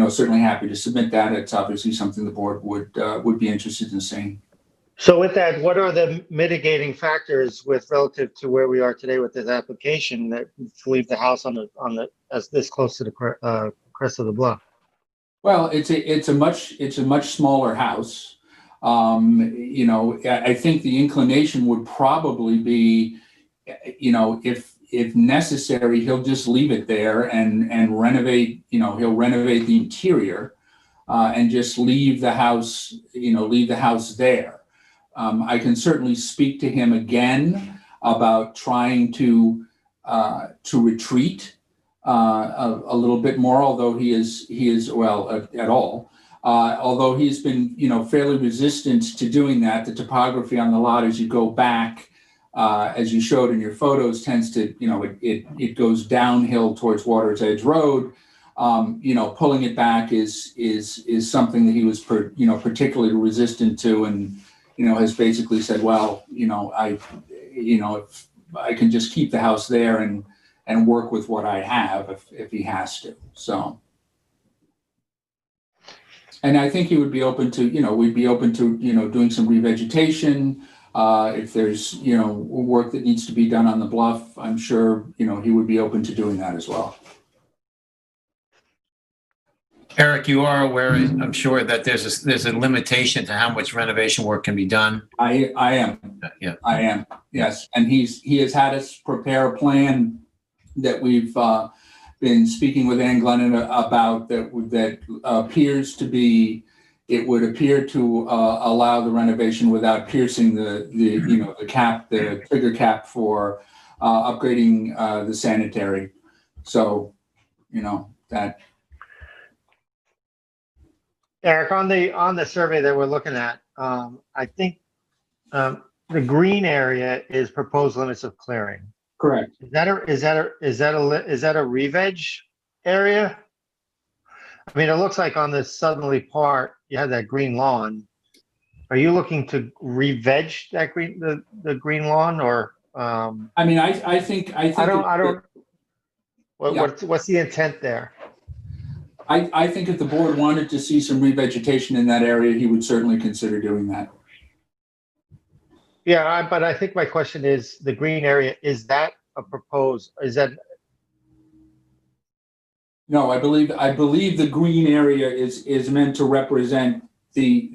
certainly happy to submit that. It's obviously something the board would be interested in seeing. So with that, what are the mitigating factors relative to where we are today with this application that to leave the house as this close to the crest of the bluff? Well, it's a much smaller house. I think the inclination would probably be, if necessary, he'll just leave it there and renovate. He'll renovate the interior and just leave the house. Leave the house there. I can certainly speak to him again about trying to retreat a little bit more, although he is at all. Although he's been, fairly resistant to doing that. The topography on the lot as you go back, as you showed in your photos, tends to, it goes downhill towards Water's Edge Road. Pulling it back is something that he was, particularly resistant to, and has basically said, well, if I can just keep the house there and work with what I have if he has to. So. And I think he would be open to, we'd be open to, doing some revegetation. If there's, work that needs to be done on the bluff, I'm sure, he would be open to doing that as well. Eric, you are aware, I'm sure, that there's a limitation to how much renovation work can be done. I am. Yeah. I am. Yes. And he has had us prepare a plan that we've been speaking with Ann Glennon about that appears to be, it would appear to allow the renovation without piercing the cap, the trigger cap for upgrading the sanitary. So, that. Eric, on the survey that we're looking at, I think the green area is proposed limits of clearing. Correct. Is that a re-veg area? I mean, it looks like on the southerly part you have that green lawn. Are you looking to re-veg that the green lawn, or? I mean, I think. I don't. What's the intent there? I think if the board wanted to see some revegetation in that area, he would certainly consider doing that. Yeah, but I think my question is, the green area, is that a proposed, is that? No, I believe the green area is meant to represent the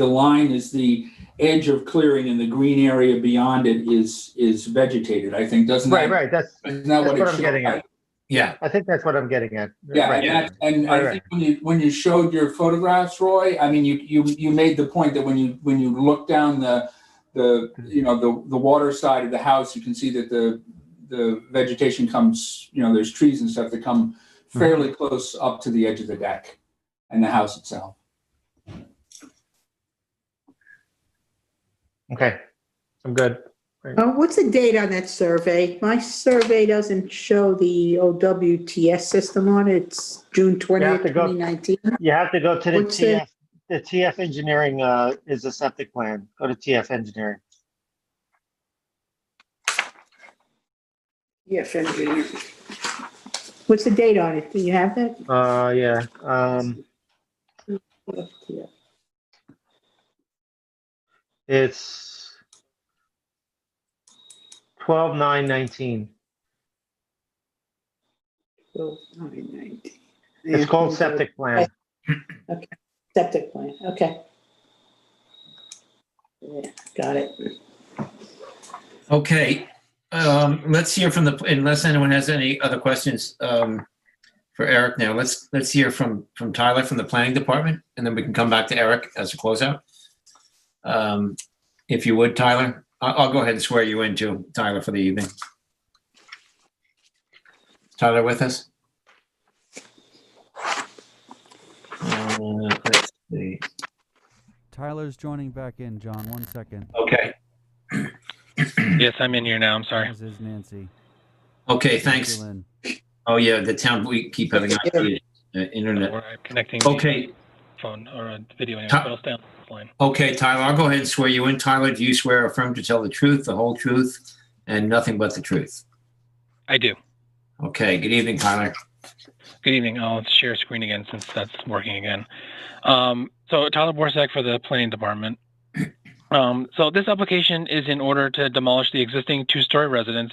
line is the edge of clearing, and the green area beyond it is vegetated. I think, doesn't that? Right. That's what I'm getting at. Yeah, I think that's what I'm getting at. Yeah, right. and I think when you showed your photographs, Roy, I mean, you made the point that when you look down the water side of the house, you can see that the vegetation comes, there's trees and stuff that come fairly close up to the edge of the deck and the house itself. Okay, I'm good. What's the date on that survey? My survey doesn't show the OWTS system on it. It's June You 20th, have to go- 2019. You have to go to the What's the- TF. The TF engineering is a septic plan. Go to TF engineering. Yes, engineer. What's the date on it? Do you have that? Yeah. Yeah. It's 12/9/19. 12/9/19. It's Yeah, called okay. septic plan. Okay, septic plan, okay. Yeah, got it. Okay, let's hear from unless anyone has any other questions for Eric now, let's hear from Tyler from the planning department, and then we can come back to Eric as a closeout. If you would, Tyler, I'll go ahead and swear you in too, Tyler, for the evening. Tyler with us? Let's see. Tyler's joining back in, John. 1 second. Okay. Yes, I'm in here now. I'm sorry. As is Nancy. Okay, thanks. Lynn. Oh yeah, the town, we keep having internet. I'm connecting Okay. the phone or a video anyway, Ta- but I'll stay on this line. Okay, Tyler, I'll go ahead and swear you in. Tyler, do you swear or affirm to tell the truth, the whole truth, and nothing but the truth? I do. Okay, good evening, Tyler. Good evening. I'll share screen again since that's working again. So Tyler Borsak for the planning department. So this application is in order to demolish the existing two-story residence,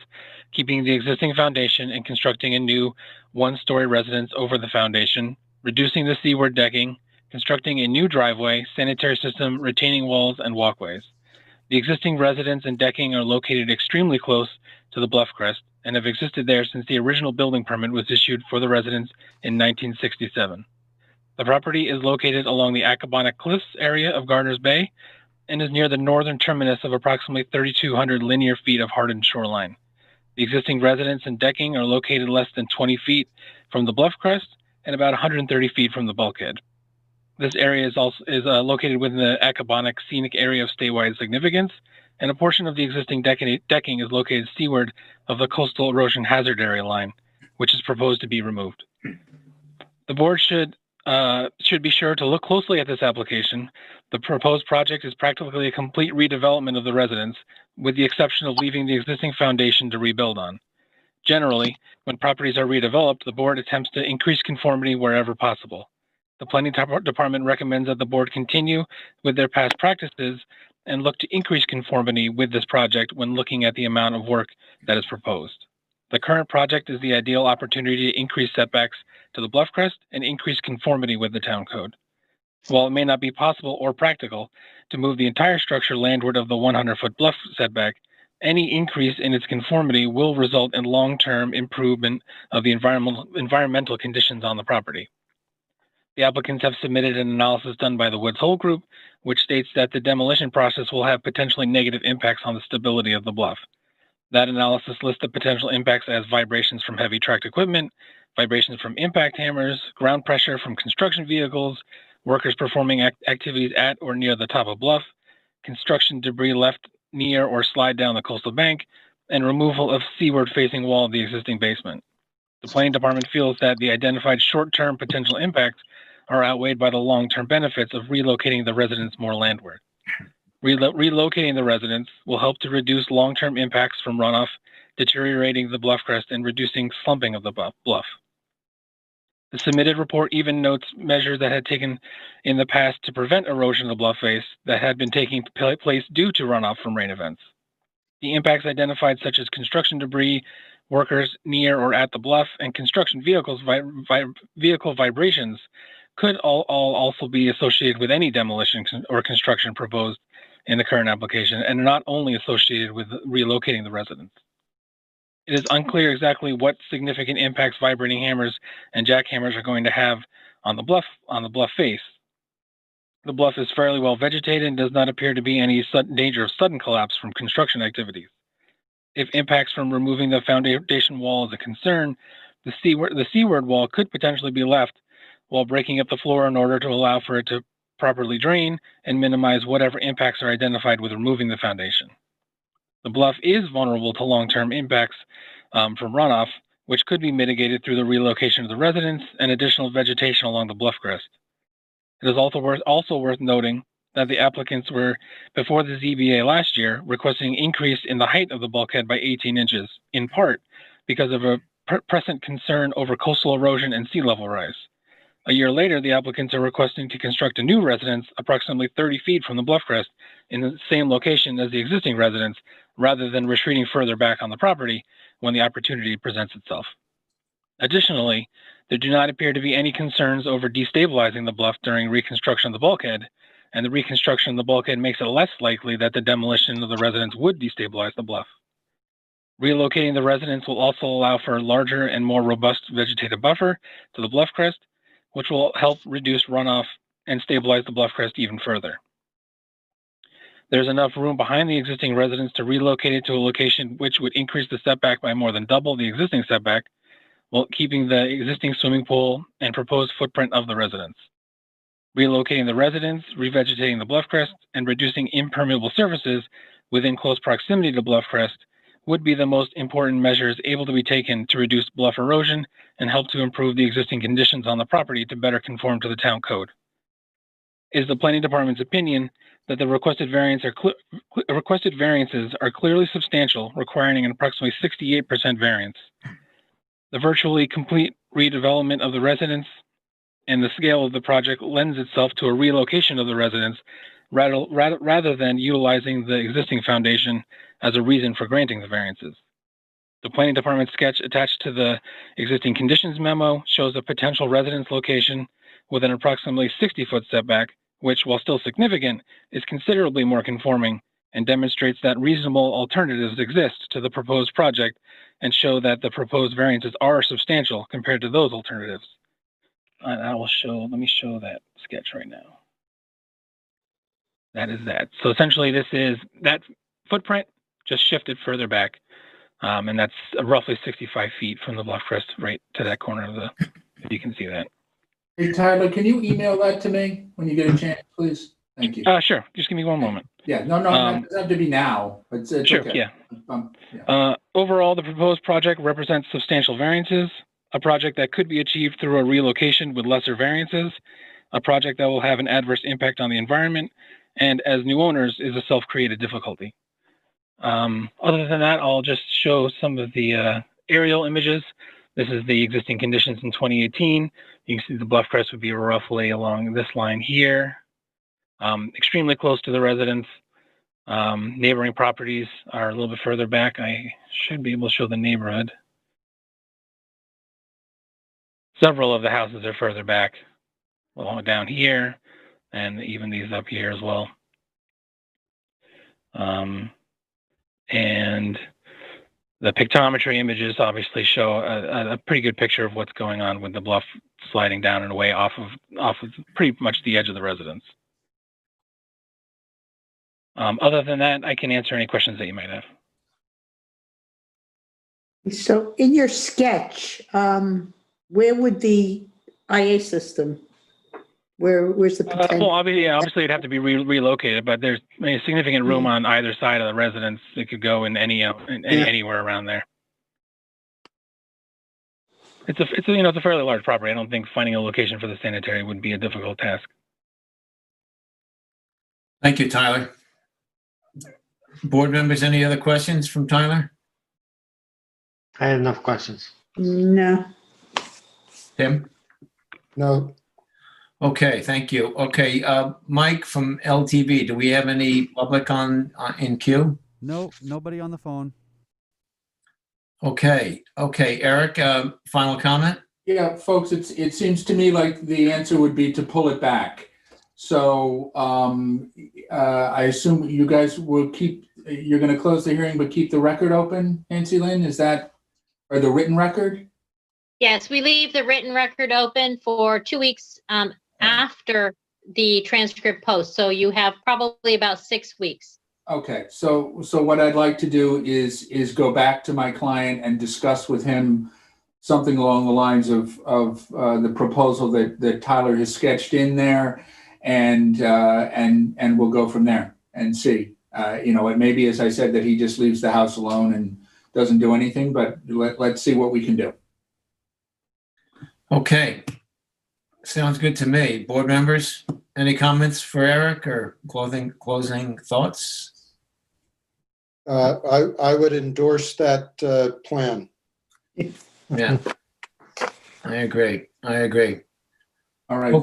keeping the existing foundation and constructing a new one-story residence over the foundation, reducing the seaward decking, constructing a new driveway, sanitary system, retaining walls, and walkways. The existing residence and decking are located extremely close to the bluff crest and have existed there since the original building permit was issued for the residence in 1967. The property is located along the Accabonac Cliffs area of Gardner's Bay and is near the northern terminus of approximately 3,200 linear feet of hardened shoreline. The existing residence and decking are located less than 20 feet from the bluff crest and about 130 feet from the bulkhead. This area is located within the Accabonac Scenic Area of statewide significance, and a portion of the existing decking is located seaward of the Coastal Erosion Hazard Area line, which is proposed to be removed. The board should be sure to look closely at this application. The proposed project is practically a complete redevelopment of the residence, with the exception of leaving the existing foundation to rebuild on. Generally, when properties are redeveloped, the board attempts to increase conformity wherever possible. The planning department recommends that the board continue with their past practices and look to increase conformity with this project when looking at the amount of work that is proposed. The current project is the ideal opportunity to increase setbacks to the bluff crest and increase conformity with the town code. While it may not be possible or practical to move the entire structure landward of the 100-foot bluff setback, any increase in its conformity will result in long-term improvement of the environmental conditions on the property. The applicants have submitted an analysis done by the Woods Hole Group, which states that the demolition process will have potentially negative impacts on the stability of the bluff. That analysis lists the potential impacts as vibrations from heavy tracked equipment, vibrations from impact hammers, ground pressure from construction vehicles, workers performing activities at or near the top of bluff, construction debris left near or slide down the coastal bank, and removal of seaward-facing wall of the existing basement. The planning department feels that the identified short-term potential impacts are outweighed by the long-term benefits of relocating the residents more landward. Relocating the residents will help to reduce long-term impacts from runoff, deteriorating the bluff crest, and reducing slumping of the bluff. The submitted report even notes measures that had taken in the past to prevent erosion of the bluff face that had been taking place due to runoff from rain events. The impacts identified, such as construction debris, workers near or at the bluff, and construction vehicles, vehicle vibrations, could all also be associated with any demolition or construction proposed in the current application, and not only associated with relocating the residents. It is unclear exactly what significant impacts vibrating hammers and jackhammers are going to have on the bluff face. The bluff is fairly well vegetated and does not appear to be any danger of sudden collapse from construction activities. If impacts from removing the foundation wall is a concern, the seaward wall could potentially be left while breaking up the floor in order to allow for it to properly drain and minimize whatever impacts are identified with removing the foundation. The bluff is vulnerable to long-term impacts from runoff, which could be mitigated through the relocation of the residents and additional vegetation along the bluff crest. It is also worth noting that the applicants were, before the ZBA last year, requesting an increase in the height of the bulkhead by 18 inches, in part because of a present concern over coastal erosion and sea level rise. A year later, the applicants are requesting to construct a new residence approximately 30 feet from the bluff crest in the same location as the existing residence, rather than retreating further back on the property when the opportunity presents itself. Additionally, there do not appear to be any concerns over destabilizing the bluff during reconstruction of the bulkhead, and the reconstruction of the bulkhead makes it less likely that the demolition of the residence would destabilize the bluff. Relocating the residence will also allow for a larger and more robust vegetative buffer to the bluff crest, which will help reduce runoff and stabilize the bluff crest even further. There's enough room behind the existing residence to relocate it to a location which would increase the setback by more than double the existing setback, while keeping the existing swimming pool and proposed footprint of the residence. Relocating the residence, revegetating the bluff crest, and reducing impermeable surfaces within close proximity to bluff crest would be the most important measures able to be taken to reduce bluff erosion and help to improve the existing conditions on the property to better conform to the town code. It is the planning department's opinion that the requested variances are clearly substantial, requiring an approximately 68% variance. The virtually complete redevelopment of the residence and the scale of the project lends itself to a relocation of the residence rather than utilizing the existing foundation as a reason for granting the variances. The planning department sketch attached to the existing conditions memo shows a potential residence location with an approximately 60-foot setback, which, while still significant, is considerably more conforming and demonstrates that reasonable alternatives exist to the proposed project and show that the proposed variances are substantial compared to those alternatives. And let me show that sketch right now. That is that. So essentially this is that footprint just shifted further back. And that's roughly 65 feet from the bluff crest right to that corner of the, if you can see that. Hey, Tyler, can you email that to me when you get a chance, please? Thank you. Sure. Just give me one moment. Yeah, no, it doesn't have to be now. It's Sure, okay. yeah. Overall, the proposed project represents substantial variances, a project that could be achieved through a relocation with lesser variances, a project that will have an adverse impact on the environment, and as new owners is a self-created difficulty. Other than that, I'll just show some of the aerial images. This is the existing conditions in 2018. You can see the bluff crest would be roughly along this line here, extremely close to the residence. Neighboring properties are a little bit further back. I should be able to show the neighborhood. Several of the houses are further back, along down here, and even these up here as well. And the pictometry images obviously show a pretty good picture of what's going on with the bluff sliding down and away off of pretty much the edge of the residence. Other than that, I can answer any questions that you might have. So in your sketch, where would the IA system, where's the potential? Well, obviously it'd have to be relocated, but there's significant room on either side of the residence. It could go in anywhere around there. It's a fairly large property. I don't think finding a location for the sanitary would be a difficult task. Thank you, Tyler. Board members, any other questions from Tyler? I have enough questions. No. Tim? No. Okay, thank you. Okay, Mike from LTV, do we have any public in queue? No, nobody on the phone. Okay, Eric, final comment? Yeah, folks, it seems to me like the answer would be to pull it back. So I assume you guys will you're going to close the hearing but keep the record open, Nancy Lynn? Is that, or the written record? Yes, we leave the written record open for 2 weeks after the transcript post. So you have probably about 6 weeks. Okay, so what I'd like to do is go back to my client and discuss with him something along the lines of the proposal that Tyler has sketched in there, and we'll go from there and see. It may be, as I said, that he just leaves the house alone and doesn't do anything, but let's see what we can do. Okay. Sounds good to me. Board members, any comments for Eric or closing thoughts? I would endorse that plan. Yeah, I agree. All right.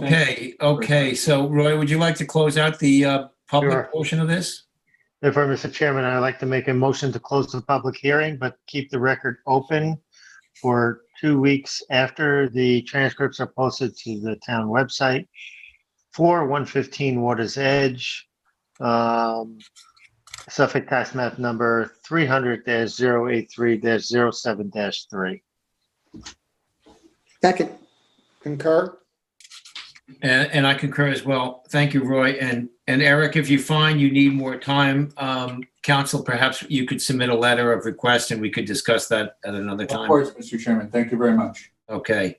Okay. So Roy, would you like to close out the public Sure. portion of this? Therefore, Mr. Chairman, I'd like to make a motion to close the public hearing, but keep the record open for 2 weeks after the transcripts are posted to the town website for 115 Waters Edge, Suffolk tax map number 300-083-07-3. Second. Concur? And I concur as well. Thank you, Roy. And Eric, if you find you need more time, council, perhaps you could submit a letter of request and we could discuss that at another time. Of course, Mr. Chairman. Thank you very much. Okay.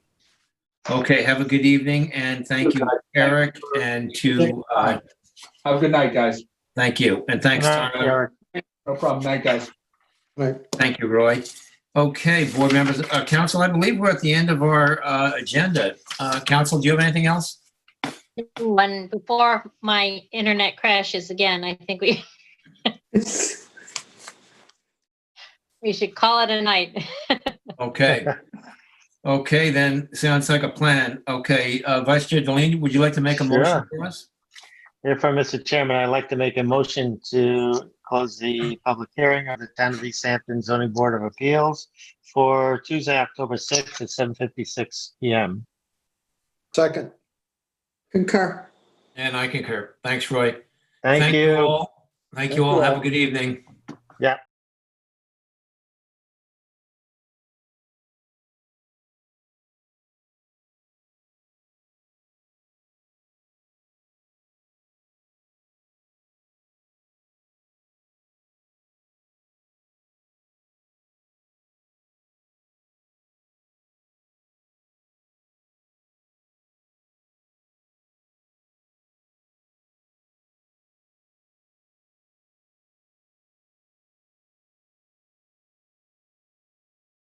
Have a good evening and thank you, Eric, and to, Have a good night, guys. thank you. And thanks, Tyler. No problem. Night, guys. Right. Thank you, Roy. Okay, board members, council, I believe we're at the end of our agenda. Council, do you have anything else? When before my internet crashes again, I think we should call it a night. Okay. Okay, then sounds like a plan. Okay, Vice Chair Delaney, would you like to make a motion Sure. for us? Therefore, Mr. Chairman, I'd like to make a motion to close the public hearing of the Town of East Hampton Zoning Board of Appeals for Tuesday, October 6th at 7:56 PM. Second. Concur. And I concur. Thanks, Roy. Thank you. All. Thank you all. Have a good evening. Yeah.